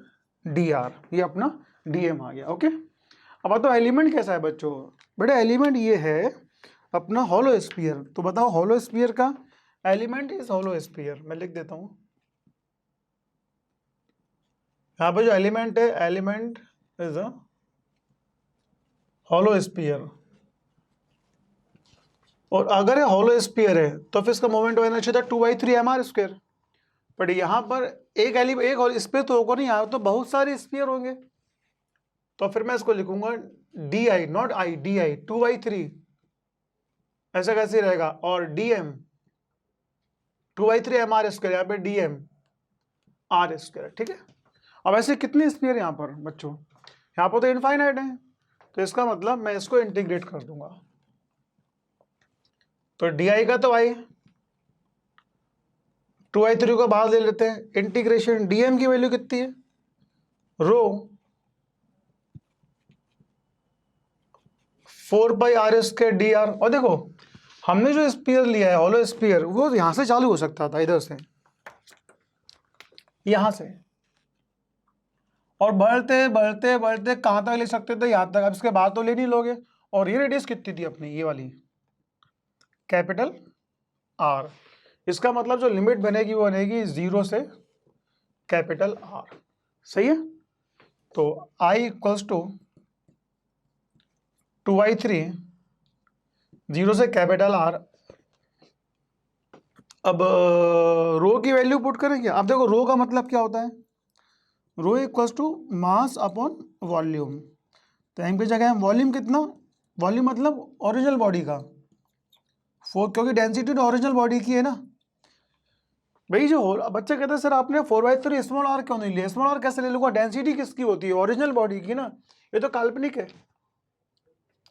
डी आर, ये अपना डीएम आ गया। ओके, अब बताओ एलिमेंट कैसा है बच्चों, बेटा एलिमेंट ये है अपना होलो स्फीयर। तो बताओ होलो स्फीयर का एलिमेंट इज होलो स्फीयर, मैं लिख देता हूं यहाँ पे जो एलिमेंट है, element is a hollow sphere. और अगर ये होलो स्फीयर है तो फिर इसका मोमेंट ऑफ इनर्शिया था 2/3 mr²। बट यहाँ पर एक स्फीयर तो होगा नहीं, यहाँ तो बहुत सारे स्फीयर होंगे, तो फिर मैं इसको लिखूंगा D I, not I, D आई 2/3, ऐसा कैसे रहेगा, और डीएम 2/3 mr², यहाँ पे डीएम r², ठीक है। अब ऐसे कितने स्फीयर यहाँ पर बच्चों, यहाँ पर तो इनफाइनाइट है, तो इसका मतलब मैं इसको इंटीग्रेट कर दूंगा। तो डी आई का तो आई 2/3 को बाहर ले लेते हैं, इंटीग्रेशन डीएम की वैल्यू कितनी है, रो 4πr² डी आर। और देखो हमने जो स्पीयर लिया है होलो स्पीयर, वो यहां से चालू हो सकता था, इधर से, यहां से, और बढ़ते बढ़ते बढ़ते कहां तक ले सकते थे, यहां तक। अब इसके बाद तो ले नहीं लोगे। और ये रेडियस कितनी थी अपनी, ये वाली कैपिटल आर। इसका मतलब जो लिमिट बनेगी वो बनेगी 0 से कैपिटल आर। सही है, तो I इक्वल्स टू 2/3 0 से कैपिटल आर। अब रो की वैल्यू पुट करेंगे। अब देखो रो का मतलब क्या होता है, rho equals to mass upon volume. तो एम की जगह हम वॉल्यूम कितना, वॉल्यूम मतलब ओरिजिनल बॉडी का, क्योंकि डेंसिटी तो ओरिजिनल बॉडी की है ना भाई। जो बच्चे कहते हैं सर आपने 4/3 स्मॉल आर क्यों नहीं लिया, स्मॉल आर कैसे ले लूंगा, डेंसिटी किसकी होती है, ओरिजिनल बॉडी की ना, ये तो काल्पनिक है।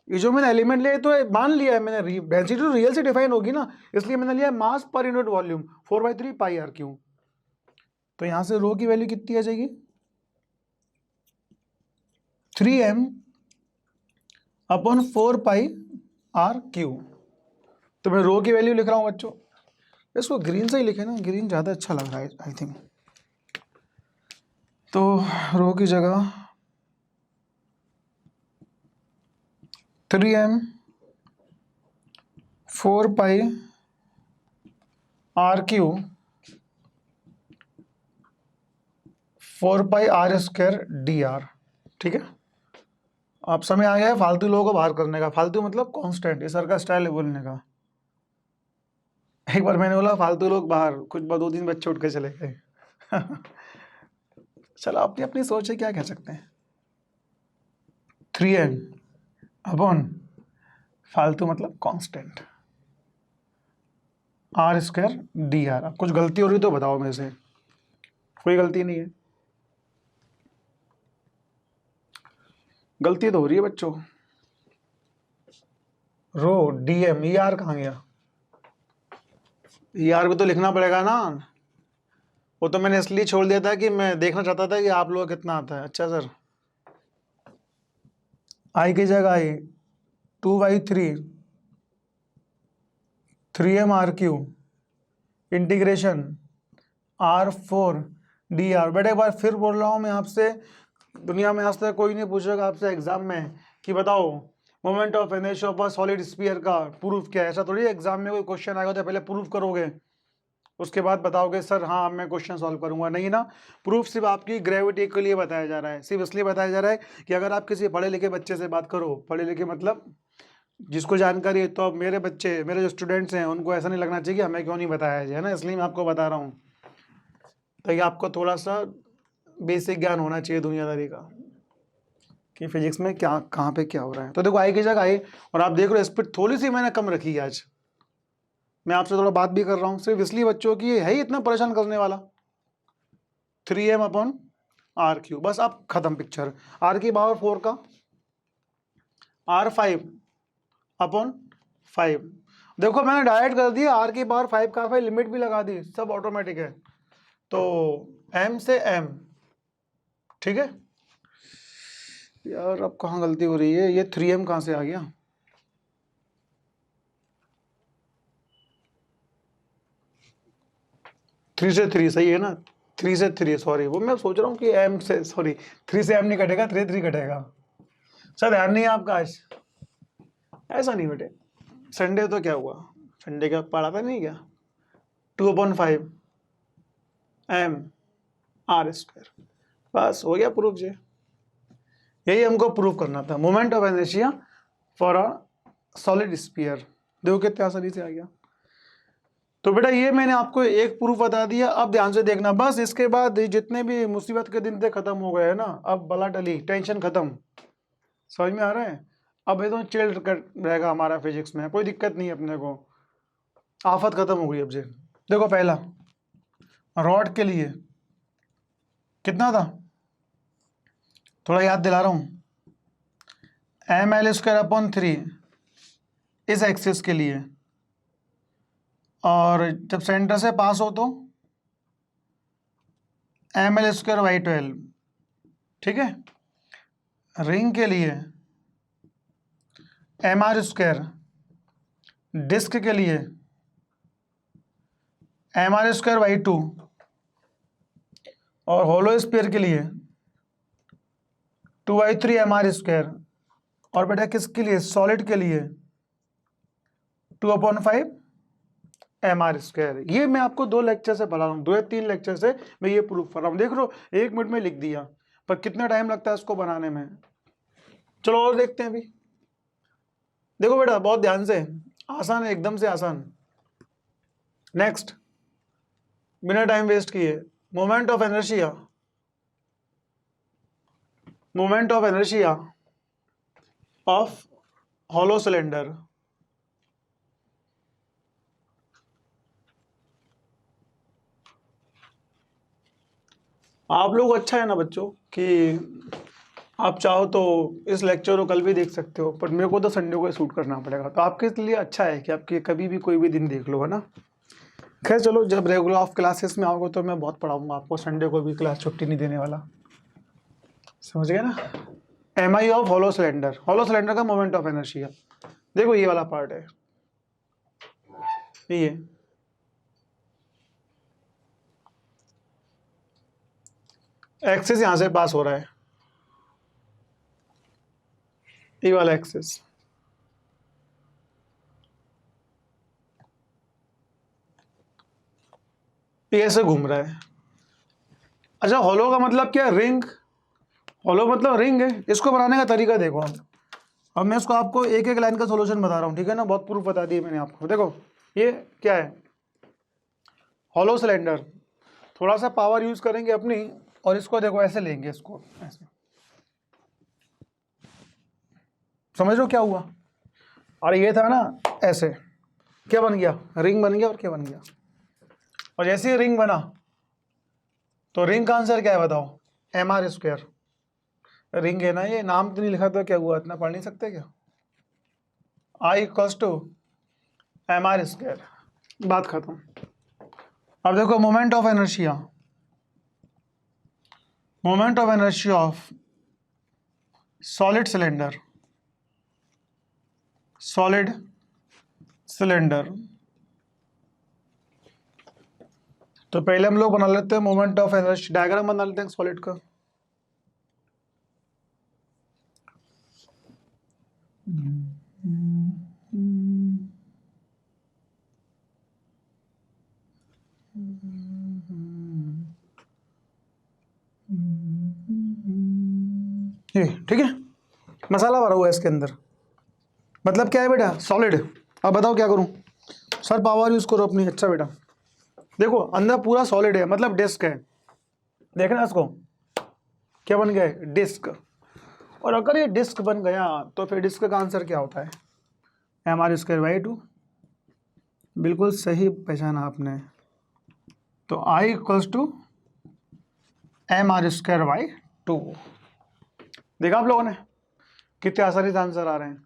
ये जो मैंने एलिमेंट लिया तो मान लिया है मैंने, डेंसिटी तो रियल से डिफाइन होगी ना, इसलिए मैंने लिया मास पर unit volume 4/3 pi r cube. तो यहां से रो की वैल्यू कितनी आ जाएगी, 3m अपॉन 4πr²। तो मैं रो की वैल्यू लिख रहा हूं बच्चों, इसको ग्रीन से ही लिखे ना, ग्रीन ज़्यादा अच्छा लग रहा है आई थिंक। तो रो की जगह 3m 4πr³ 4πr² dr, ठीक है। अब समय आ गया है फालतू लोगों को बाहर करने का। फालतू मतलब कांस्टेंट, ये सर का स्टाइल है बोलने का। एक बार मैंने बोला फालतू लोग बाहर, कुछ 2-3 बच्चे उठ के चले गए। चलो अपनी अपनी सोच है, क्या कह सकते हैं। 3n अपॉन फालतू मतलब constant, R square D R. अब कुछ गलती हो रही तो बताओ मेरे से। कोई गलती नहीं है? गलती तो हो रही है बच्चों। Rho D M, E R कहाँ गया? ई आर भी तो लिखना पड़ेगा ना। वो तो मैंने इसलिए छोड़ दिया था कि मैं देखना चाहता था कि आप लोग कितना आता है। अच्छा सर, आई की जगह I 2/3 3m R Q integration R4 DR। बेटा एक बार फिर बोल रहा हूँ मैं आपसे, दुनिया में आज तक कोई नहीं पूछेगा आपसे एग्जाम में कि बताओ moment of inertia of a solid sphere का प्रूफ क्या है। ऐसा थोड़ी एग्जाम में कोई क्वेश्चन आएगा तो पहले प्रूफ करोगे, उसके बाद बताओगे सर हाँ मैं क्वेश्चन सॉल्व करूंगा। नहीं ना, प्रूफ सिर्फ आपकी ग्रेविटी के लिए बताया जा रहा है, सिर्फ इसलिए बताया जा रहा है कि अगर आप किसी पढ़े लिखे बच्चे से बात करो, पढ़े लिखे मतलब जिसको जानकारी है, तो अब मेरे बच्चे, मेरे जो स्टूडेंट्स हैं, उनको ऐसा नहीं लगना चाहिए कि हमें क्यों नहीं बताया जाए, है ना। इसलिए मैं आपको बता रहा हूँ, ताकि आपको थोड़ा सा बेसिक ज्ञान होना चाहिए दुनियादारी का कि फिजिक्स में क्या कहाँ पे क्या हो रहा है। तो देखो आई की जगह आई, और आप देख रहे हो स्पीड थोड़ी सी मैंने कम रखी है आज। मैं आपसे थोड़ा बात भी कर रहा हूँ सिर्फ इसलिए बच्चों की, ये है ही इतना परेशान करने वाला। 3m/r3, बस आप खत्म पिक्चर। r की पावर 4 का R5/5। देखो मैंने डायरेक्ट कर दिया, r की पावर 5 का 5 लिमिट भी लगा दी, सब ऑटोमेटिक है। तो m से m, ठीक है यार। अब कहाँ गलती हो रही है, ये 3m कहाँ से आ गया? थ्री से 3 सही है ना, 3 से 3 सॉरी, वो मैं सोच रहा हूँ कि m से, सॉरी 3 से m नहीं कटेगा, 3 कटेगा। सर ध्यान नहीं है आपका आज? ऐसा नहीं बेटे, संडे तो क्या हुआ, संडे का पढ़ा था नहीं क्या? 2/5 m/r², बस हो गया प्रूफ जी। यही हमको प्रूव करना था, moment of inertia for a solid sphere. देखो कितना आसानी से आ गया। तो बेटा ये मैंने आपको एक प्रूफ बता दिया, अब ध्यान से देखना, बस इसके बाद जितने भी मुसीबत के दिन थे खत्म हो गए हैं ना, अब बला टली, टेंशन खत्म। समझ में आ रहा है? अब एकदम चिल रहेगा हमारा फिजिक्स में, कोई दिक्कत नहीं है अपने को, आफत खत्म हो गई अब जी। देखो पहला रॉड के लिए कितना था, थोड़ा याद दिला रहा हूँ, ml²/3 इस एक्सिस के लिए, और जब सेंटर से पास हो तो ml²/12, ठीक है। रिंग के लिए mr², डिस्क के लिए mr²/2, और होलो स्फीयर के लिए 2/3 mr², और बेटा किसके लिए, सॉलिड के लिए 2/5 mr²। ये मैं आपको 2 लेक्चर से पढ़ा रहा हूँ, 2 या 3 लेक्चर से मैं ये प्रूफ कर रहा हूँ। देख लो 1 मिनट में लिख दिया, पर कितना टाइम लगता है इसको बनाने में। चलो और देखते हैं अभी। देखो बेटा बहुत ध्यान से, आसान है, एकदम से आसान। नेक्स्ट, बिना टाइम वेस्ट किए, moment of inertia, moment of inertia of hollow cylinder. आप लोग अच्छा है ना बच्चों कि आप चाहो तो इस लेक्चर को कल भी देख सकते हो, पर मेरे को तो संडे को शूट करना पड़ेगा, तो आपके लिए अच्छा है कि आपके कभी भी कोई भी दिन देख लो, है ना। खैर चलो, जब रेगुलर ऑफ क्लासेस में आओगे तो मैं बहुत पढ़ाऊंगा आपको, संडे को भी क्लास छुट्टी नहीं देने वाला, समझ गए ना। MI of hollow cylinder, hollow cylinder का मोमेंट ऑफ इनर्शिया, देखो ये वाला पार्ट है, ये एक्सिस यहां से पास हो रहा है, ये वाला एक्सिस, ये ऐसे घूम रहा है। अच्छा हॉलो का मतलब क्या है, रिंग, हॉलो मतलब रिंग है। इसको बनाने का तरीका देखो अब मैं इसको आपको एक एक लाइन का सॉल्यूशन बता रहा हूँ, ठीक है ना, बहुत प्रूफ बता दिए मैंने आपको। देखो ये क्या है, हॉलो सिलेंडर, थोड़ा सा पावर यूज करेंगे अपनी, और इसको देखो ऐसे लेंगे, इसको ऐसे, समझ लो क्या हुआ। और ये था ना ऐसे, क्या बन गया, रिंग बन गया। और क्या बन गया, और जैसे ही रिंग बना तो रिंग का आंसर क्या है बताओ, एम आर स्क्वायर। रिंग है ना, ये नाम तो नहीं लिखा तो क्या हुआ, इतना पढ़ नहीं सकते क्या, I equals to M R square, बात खत्म। अब देखो moment of inertia, moment of inertia of solid cylinder, solid cylinder. तो पहले हम लोग बना लेते हैं मोमेंट ऑफ इनर्शिया, डायग्राम बना लेते हैं सॉलिड का। ये ठीक है, मसाला भरा हुआ है इसके अंदर, मतलब क्या है बेटा, सॉलिड। अब बताओ क्या करूं, सर पावर यूज करो अपनी। अच्छा बेटा देखो अंदर पूरा सॉलिड है, मतलब डिस्क है, देखना इसको, क्या बन गया है, डिस्क। और अगर ये डिस्क बन गया तो फिर डिस्क का आंसर क्या होता है, एम आर स्क्वायर बाई 2। बिल्कुल सही पहचाना आपने। तो I equals to M R square by 2। देखा आप लोगों ने कितने आसानी से आंसर आ रहे हैं।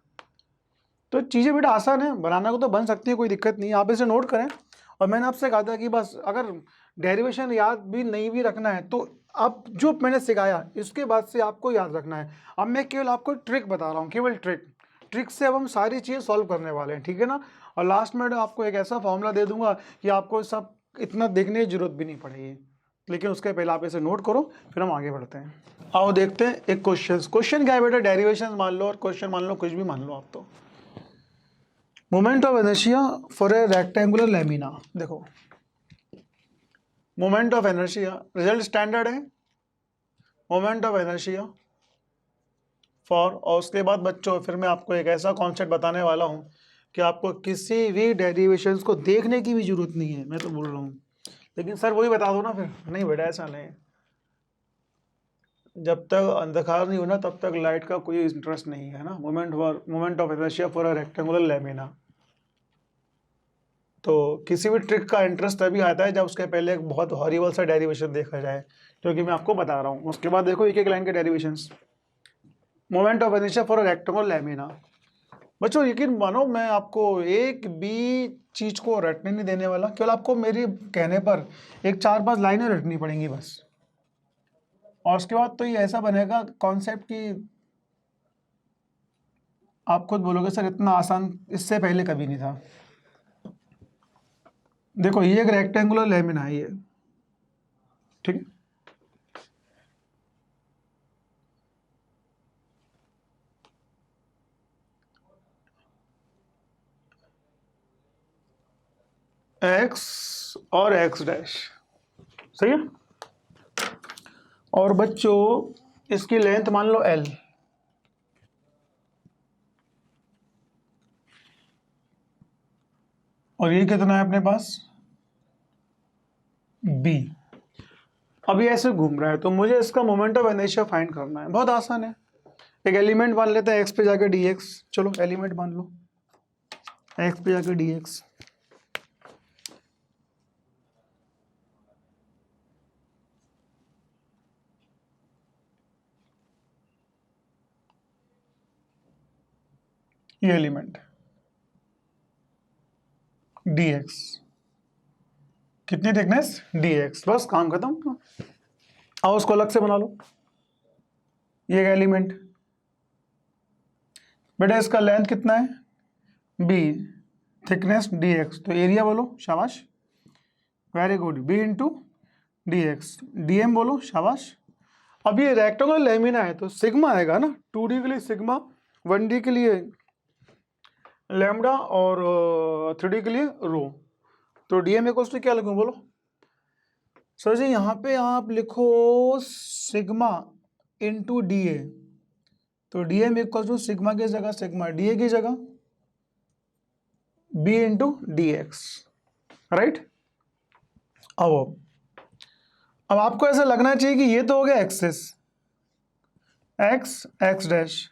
तो चीज़ें बेटा आसान है, बनाना को तो बन सकती है, कोई दिक्कत नहीं है, आप इसे नोट करें। और मैंने आपसे कहा था कि बस अगर डेरिवेशन याद भी नहीं भी रखना है तो अब जो मैंने सिखाया इसके बाद से आपको याद रखना है। अब मैं केवल आपको ट्रिक बता रहा हूँ, केवल ट्रिक से अब हम सारी चीज़ें सॉल्व करने वाले हैं, ठीक है ना। और लास्ट में आपको एक ऐसा फॉर्मूला दे दूंगा कि आपको सब इतना देखने की जरूरत भी नहीं पड़ेगी, लेकिन उसके पहले आप इसे नोट करो, फिर हम आगे बढ़ते हैं। आओ देखते हैं एक क्वेश्चन क्या है बेटा, डेरिवेशन मान लो और क्वेश्चन मान लो, कुछ भी मान लो आप। तो moment of inertia for a rectangular lamina, देखो moment of inertia, result standard है, मोमेंट ऑफ इनर्शिया फॉर। और उसके बाद बच्चों फिर मैं आपको एक ऐसा कॉन्सेप्ट बताने वाला हूं कि आपको किसी भी डेरिवेशंस को देखने की भी जरूरत नहीं है, मैं तो बोल रहा हूँ। लेकिन सर वही बता दो ना, फिर नहीं बेटा ऐसा नहीं, जब तक अंधकार नहीं होना तब तक लाइट का कोई इंटरेस्ट नहीं है ना। Moment of inertia for a rectangular lamina, तो किसी भी ट्रिक का इंटरेस्ट तभी आता है जब उसके पहले एक बहुत हॉरिबल सा डेरिवेशन देखा जाए, क्योंकि मैं आपको बता रहा हूँ। उसके बाद देखो एक एक लाइन के derivations. Moment of inertia for a rectangular lamina, बच्चों यकीन मानो मैं आपको एक भी चीज को रटने नहीं देने वाला, केवल आपको मेरे कहने पर एक 4-5 लाइनें रटनी पड़ेंगी बस। और उसके बाद तो ये ऐसा बनेगा कॉन्सेप्ट कि आप खुद बोलोगे सर इतना आसान इससे पहले कभी नहीं था। देखो ये एक रेक्टेंगुलर लैमिना है ये, ठीक है। एक्स और एक्स डैश, सही है। और बच्चों इसकी लेंथ मान लो एल, और ये कितना है अपने पास बी। अब ये ऐसे घूम रहा है तो मुझे इसका मोमेंट ऑफ इनर्शिया फाइंड करना है, बहुत आसान है। एक एलिमेंट मान लेते हैं एक्स पे जाके डी एक्स, चलो एलिमेंट मान लो एक्स पे जाके डी एक्स। ये एलिमेंट डी एक्स, कितनी थिकनेस डी एक्स, बस काम खत्म। आओ उसको अलग से बना लो, ये एलिमेंट बेटा इसका लेंथ कितना है बी, थिकनेस डी एक्स, तो एरिया बोलो शाबाश, very good, B into D X, D M बोलो शाबाश। अब ये रेक्टेंगुलर लैमिना है तो सिग्मा आएगा ना, 2D के लिए सिग्मा, 1D के लिए लैम्डा और 3D के लिए रो। तो डी एम इक्वल्स टू क्या लिखूं बोलो सर जी, यहाँ पे आप लिखो सिग्मा इंटू डी ए, तो D M equals to sigma की जगह सिग्मा, डी ए की जगह B into D X, right. अब आपको ऐसा लगना चाहिए कि ये तो हो गया एक्सेस एक्स एक्स डैश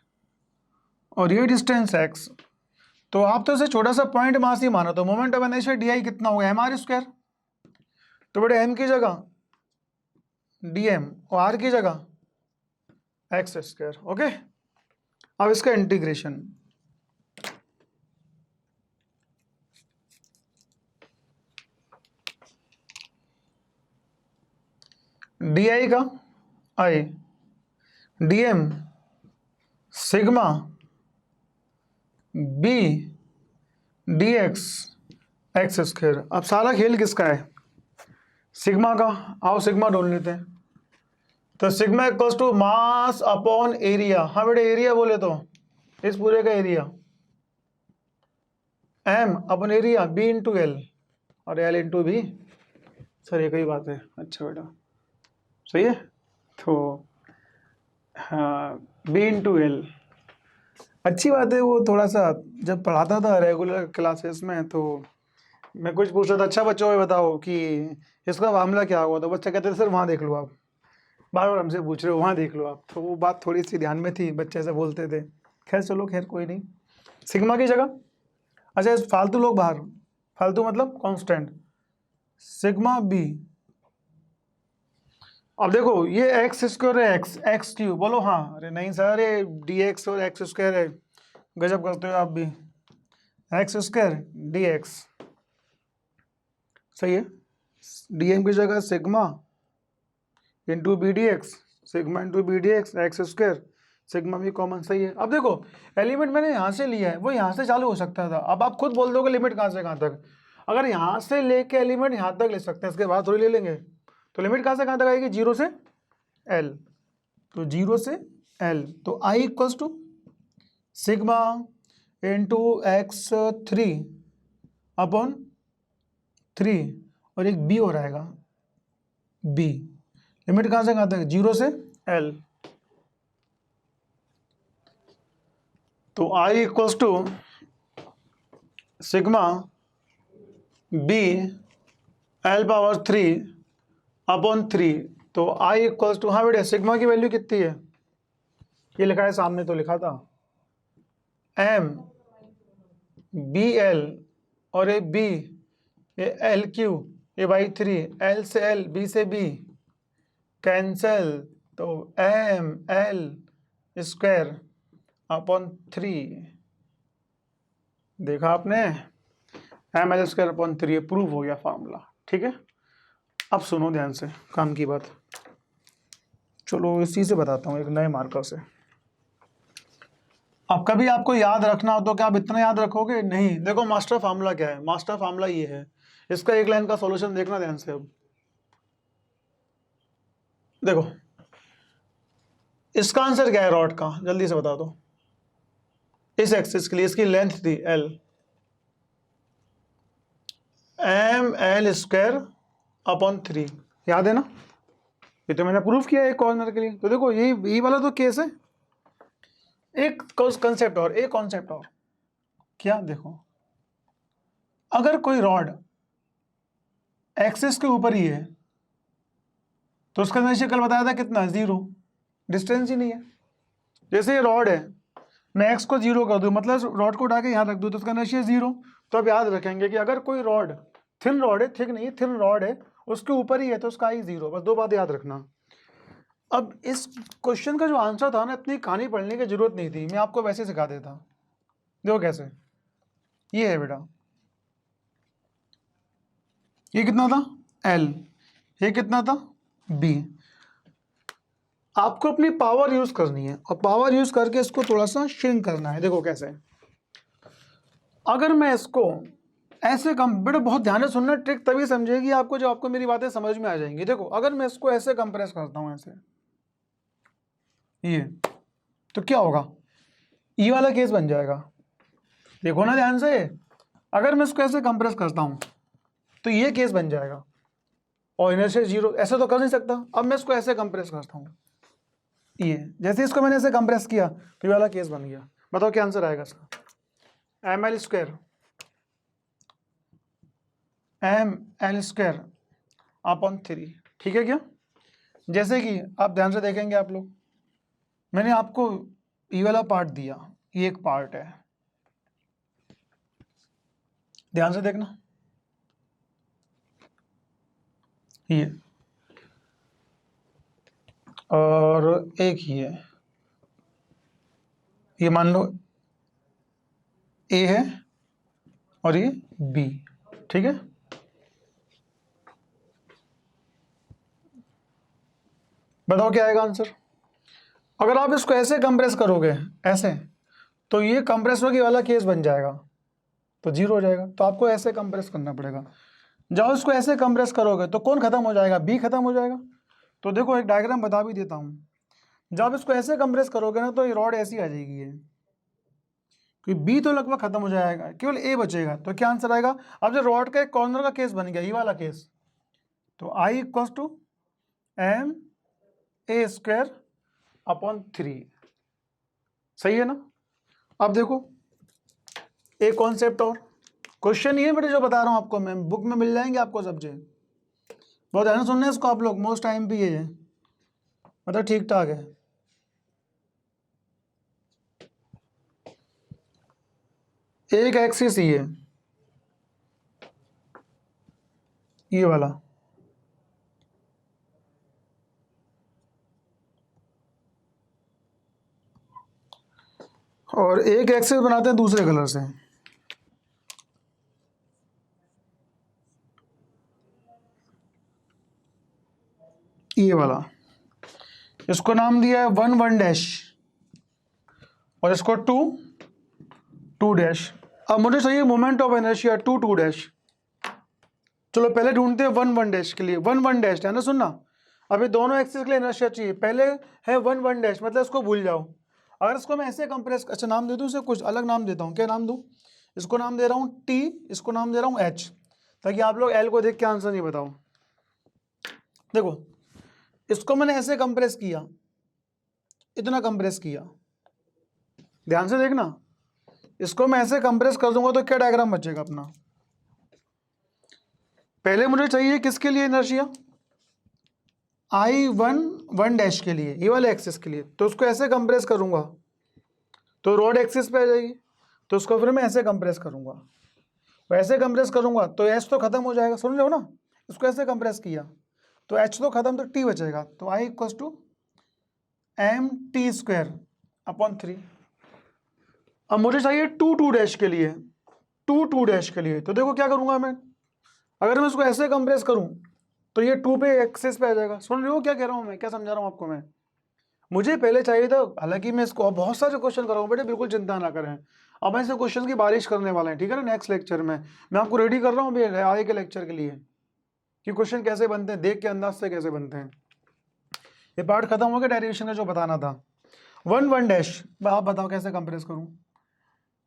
और ये डिस्टेंस एक्स, तो आप तो इसे छोटा सा पॉइंट मास ही मानो, तो moment of inertia D I कितना होगा, एम आर स्क्वायर। तो बेटे एम की जगह डी एम और आर की जगह एक्स स्क्वायर। ओके, अब इसका इंटीग्रेशन, डी आई का I D M sigma B D X X square. अब सारा खेल किसका है, सिग्मा का। आओ सिग्मा ढूंढ लेते हैं। तो sigma equals to mass upon area. हाँ बेटे एरिया बोले तो इस पूरे का area, M upon area B into L और एल इंटू बी। सर एक ही बात है। अच्छा बेटा सही है। तो हाँ बी इंटू एल, अच्छी बात है। वो थोड़ा सा जब पढ़ाता था रेगुलर क्लासेस में तो मैं कुछ पूछ रहा था, अच्छा बच्चों ये बताओ कि इसका मामला क्या हुआ, तो बच्चे कहते थे सर वहाँ देख लो आप, बार बार हमसे पूछ रहे हो वहाँ देख लो आप। तो वो बात थोड़ी सी ध्यान में थी, बच्चे ऐसे बोलते थे। खैर चलो खैर कोई नहीं। सिग्मा की जगह, अच्छा फालतू लोग बाहर, फालतू मतलब कांस्टेंट, सिग्मा बी। अब देखो ये एक्स स्क्वायर है, एक्स क्यूब बोलो। हाँ अरे नहीं सर ये डी एक्स और एक्स स्क्वायर है, गजब करते हो आप भी। एक्स स्क्वायर डी एक्स सही है। डी एम की जगह sigma into B D X, sigma into B D X square, sigma भी कॉमन सही है। अब देखो एलिमेंट मैंने यहाँ से लिया है, वो यहाँ से चालू हो सकता था। अब आप खुद बोल दोगे लिमिट कहाँ से कहाँ तक, अगर यहाँ से लेके एलिमेंट यहाँ तक ले सकते हैं, इसके बाद थोड़ी ले लेंगे। तो लिमिट कहाँ से कहाँ तक आएगी, 0 से L। तो 0 से L, तो I equals to sigma into X 3 upon 3 और एक B और आएगा B। लिमिट कहाँ से कहाँ तक, 0 से L। तो I equals to sigma B L power 3 upon 3। तो I इक्वल्स टू, हाँ बेटे सिग्मा की वैल्यू कितनी है, ये लिखा है सामने तो लिखा था M बी एल और ये B ये एल क्यू ये बाई 3, L से L B से B कैंसल, तो M L स्क्वायर अपॉन 3। देखा आपने, M L square upon 3 prove हो गया फार्मूला। ठीक है, अब सुनो ध्यान से काम की बात। चलो इसी से बताता हूँ एक नए मार्कर से। अब कभी आपको याद रखना हो तो क्या आप इतना याद रखोगे, नहीं। देखो मास्टर फार्मूला क्या है, मास्टर फार्मूला ये है। इसका एक लाइन का सॉल्यूशन देखना ध्यान से। अब देखो इसका आंसर क्या है रॉड का, जल्दी से बता दो। इस एक्सिस के लिए इसकी लेंथ थी L, M L square upon 3, याद है ना। ये तो मैंने प्रूफ किया एक कॉर्नर के लिए। तो देखो यही वाला तो केस है। एक कंसेप्ट और, एक कॉन्सेप्ट और क्या, देखो अगर कोई रॉड एक्सिस के ऊपर ही है तो उसका इनर्शिया कल बताया था कितना, 0, डिस्टेंस ही नहीं है। जैसे ये रॉड है, मैं एक्स को 0 कर दूं, मतलब रॉड को उठा के यहाँ रख दूं, तो उसका इनर्शिया 0। तो अब याद रखेंगे कि अगर कोई रॉड थिन रॉड है, थिक नहीं थिन रॉड है, उसके ऊपर ही है तो उसका आई 0। बस दो बात याद रखना। अब इस क्वेश्चन का जो आंसर था ना, इतनी कहानी पढ़ने की जरूरत नहीं थी, मैं आपको वैसे सिखा देता। देखो कैसे, ये है बेटा, ये कितना था L, ये कितना था B। आपको अपनी पावर यूज करनी है और पावर यूज करके इसको थोड़ा सा श्रिंक करना है। देखो कैसे, अगर मैं इसको ऐसे कम, बेटा बहुत ध्यान से सुनना, ट्रिक तभी समझेगी आपको जब आपको मेरी बातें समझ में आ जाएंगी। देखो अगर मैं इसको ऐसे कंप्रेस करता हूं, ऐसे ये, तो क्या होगा, ये वाला केस बन जाएगा। देखो ना ध्यान से, अगर मैं इसको ऐसे कंप्रेस करता हूं तो ये केस बन जाएगा और इनर्शिया 0, ऐसे तो कर नहीं सकता। अब मैं इसको ऐसे कंप्रेस करता हूं, ये जैसे इसको मैंने ऐसे कंप्रेस किया तो ये वाला केस बन गया। बताओ क्या आंसर आएगा इसका, एम एल स्क्वायर अपॉन 3। ठीक है क्या, जैसे कि आप ध्यान से देखेंगे आप लोग, मैंने आपको ये वाला पार्ट दिया, ये एक पार्ट है, ध्यान से देखना, ये और एक ही है, ये मान लो ए है और ये बी, ठीक है। बताओ क्या आएगा आंसर। अगर आप इसको ऐसे कंप्रेस करोगे ऐसे, तो ये कंप्रेस होगी वाला केस बन जाएगा, तो जीरो हो जाएगा। तो आपको ऐसे कंप्रेस करना पड़ेगा। जब इसको ऐसे कंप्रेस करोगे तो कौन खत्म हो जाएगा, बी खत्म हो जाएगा। तो देखो एक डायग्राम बता भी देता हूँ। जब इसको ऐसे कंप्रेस करोगे ना तो ये रॉड ऐसी आ जाएगी ये, क्योंकि बी तो लगभग खत्म हो जाएगा, केवल ए बचेगा। तो क्या आंसर आएगा। अब जो रॉड का एक कॉर्नर का केस बन गया, ये वाला केस, तो I equal to m a square upon 3, सही है ना। अब देखो एक कॉन्सेप्ट और, क्वेश्चन ये बेटे जो बता रहा हूं आपको मैं, बुक में मिल जाएंगे आपको सब्जेक्ट, बहुत ध्यान सुनने इसको आप लोग, मोस्ट टाइम भी ये है, मतलब ठीक ठाक है। एक एक्सिस ये वाला, और एक एक्सिस बनाते हैं दूसरे कलर से, ये वाला। इसको नाम दिया है 1 1 डैश और इसको 2 2 डैश। अब मुझे चाहिए मोमेंट ऑफ इनर्शिया 2 2 डैश। चलो पहले ढूंढते हैं 1 1 डैश के लिए। 1 1 डैश है ना, सुनना, अभी दोनों एक्सिस के लिए इनर्शिया चाहिए। पहले है 1 1 डैश, मतलब इसको भूल जाओ। अगर इसको मैं ऐसे कंप्रेस, अच्छा नाम दे दूं इसे, कुछ अलग नाम देता हूँ। क्या नाम दूं, इसको नाम दे रहा हूँ टी, इसको नाम दे रहा हूँ एच, ताकि आप लोग एल को देख के आंसर नहीं बताओ। देखो इसको मैंने ऐसे कंप्रेस किया, इतना कंप्रेस किया, ध्यान से देखना। इसको मैं ऐसे कंप्रेस कर दूंगा तो क्या डायग्राम बचेगा अपना। पहले मुझे चाहिए किसके लिए इनर्शिया, I1 1 डैश के लिए, ये वाले एक्सिस के लिए। तो उसको ऐसे कंप्रेस करूंगा तो रोड एक्सिस पे आ जाएगी, तो उसको फिर मैं ऐसे कंप्रेस करूंगा, वैसे कंप्रेस करूंगा तो एच तो खत्म हो जाएगा, सुन रहे हो ना। इसको ऐसे कंप्रेस किया तो एच तो खत्म, तो टी बचेगा। तो I equal to m t square upon 3। अब मुझे चाहिए 2 2 डैश के लिए, 2 2 डैश के लिए। तो देखो क्या करूंगा मैं, अगर मैं इसको ऐसे कंप्रेस करूं तो ये 2 पे एक्सिस पे आ जाएगा। सुन रहे हो क्या कह रहा हूं मैं, क्या समझा रहा हूं आपको मैं। मुझे पहले चाहिए था, हालांकि मैं इसको बहुत सारे क्वेश्चन कराऊंगा बेटे, बिल्कुल चिंता ना करें। अब ऐसे क्वेश्चन की बारिश करने वाले हैं, ठीक है ना। नेक्स्ट लेक्चर में मैं आपको रेडी कर रहा हूँ आगे के लेक्चर के लिए, कि क्वेश्चन कैसे बनते हैं, देख के अंदाज से कैसे बनते हैं। ये पार्ट खत्म हो गया डेरिवेशन का जो बताना था। 1 1 डैश आप बताओ कैसे कंप्रेस करूं।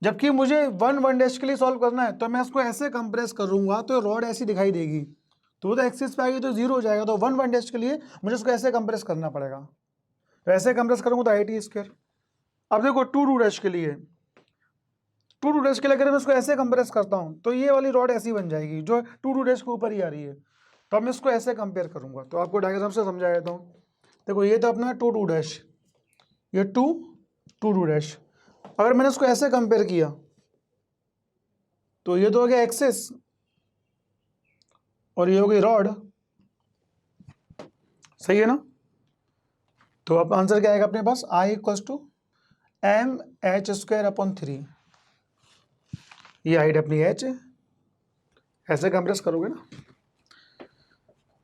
जबकि मुझे 1 1 डैश के लिए सॉल्व करना है, तो मैं इसको ऐसे कंप्रेस करूंगा तो रोड ऐसी दिखाई देगी, तो वो तो एक्सिस पे आएगी तो जीरो हो जाएगा। तो 1 1 डैश के लिए मुझे इसको ऐसे कंप्रेस करना पड़ेगा, तो ऐसे कंप्रेस करूंगा तो आई टी स्क्वायर। अब देखो 2 2 डैश के लिए, 2 2 डैश के लिए अगर मैं इसको ऐसे कंप्रेस करता हूं तो ये वाली रॉड ऐसी बन जाएगी जो 2 2 डैश के ऊपर ही आ रही है। तो अब मैं इसको ऐसे कंपेयर करूंगा, तो आपको डायग्राम से समझा देता हूं। देखो ये तो अपना 2 2 डैश, ये 2 2 2 डैश। अगर मैंने इसको ऐसे कंपेयर किया तो ये तो हो गया एक्सिस और ये हो गई रॉड, सही है ना। तो अब आंसर क्या आएगा अपने पास, I equal to m h square upon 3। ये हाइट अपनी एच है, ऐसे कंप्रेस करोगे ना।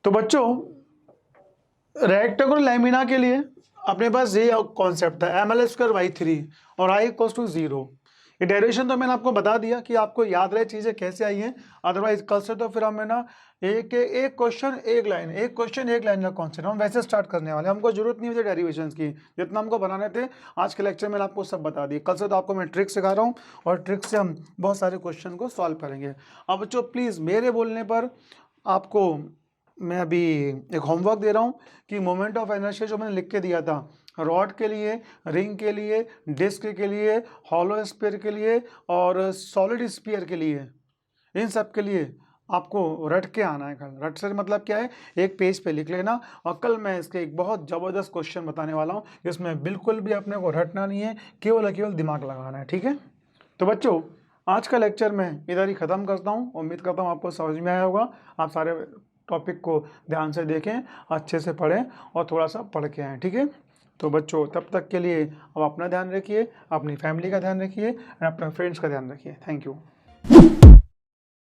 तो बच्चों रेक्टेंगुलर लैमिना के लिए अपने पास ये कॉन्सेप्ट था, एम एल स्क्वायर बाई 3 और आई इक्वल टू 0। ये डेरिवेशन तो मैंने आपको बता दिया कि आपको याद रहे चीज़ें कैसे आई हैं। अदरवाइज कल से तो फिर हमें ना एक क्वेश्चन एक लाइन, एक क्वेश्चन एक लाइन का कॉन्सेप्ट हम वैसे स्टार्ट करने वाले। हमको जरूरत नहीं होती डेरिवेशन की, जितना हमको बनाने थे आज के लेक्चर में आपको सब बता दिए। कल से तो आपको मैं ट्रिक सिखा रहा हूँ और ट्रिक से हम बहुत सारे क्वेश्चन को सॉल्व करेंगे। अब बच्चों प्लीज़ मेरे बोलने पर आपको मैं अभी एक होमवर्क दे रहा हूँ कि मोमेंट ऑफ इनर्शिया जो मैंने लिख के दिया था, रॉड के लिए, रिंग के लिए, डिस्क के लिए, हॉलो स्फीयर के लिए और सॉलिड स्फीयर के लिए, इन सब के लिए आपको रट के आना है। कल रट से मतलब क्या है, एक पेज पे लिख लेना। और कल मैं इसके एक बहुत ज़बरदस्त क्वेश्चन बताने वाला हूँ, इसमें बिल्कुल भी अपने को रटना नहीं है, केवल केवल दिमाग लगाना है, ठीक है। तो बच्चों आज का लेक्चर मैं इधर ही ख़त्म करता हूँ। उम्मीद करता हूँ आपको समझ में आया होगा। आप सारे टॉपिक को ध्यान से देखें, अच्छे से पढ़ें और थोड़ा सा पढ़ के आएँ, ठीक है। तो बच्चों, तब तक के लिए आप अपना ध्यान रखिए, अपनी फैमिली का ध्यान रखिए और अपने फ्रेंड्स का ध्यान रखिए। Thank you.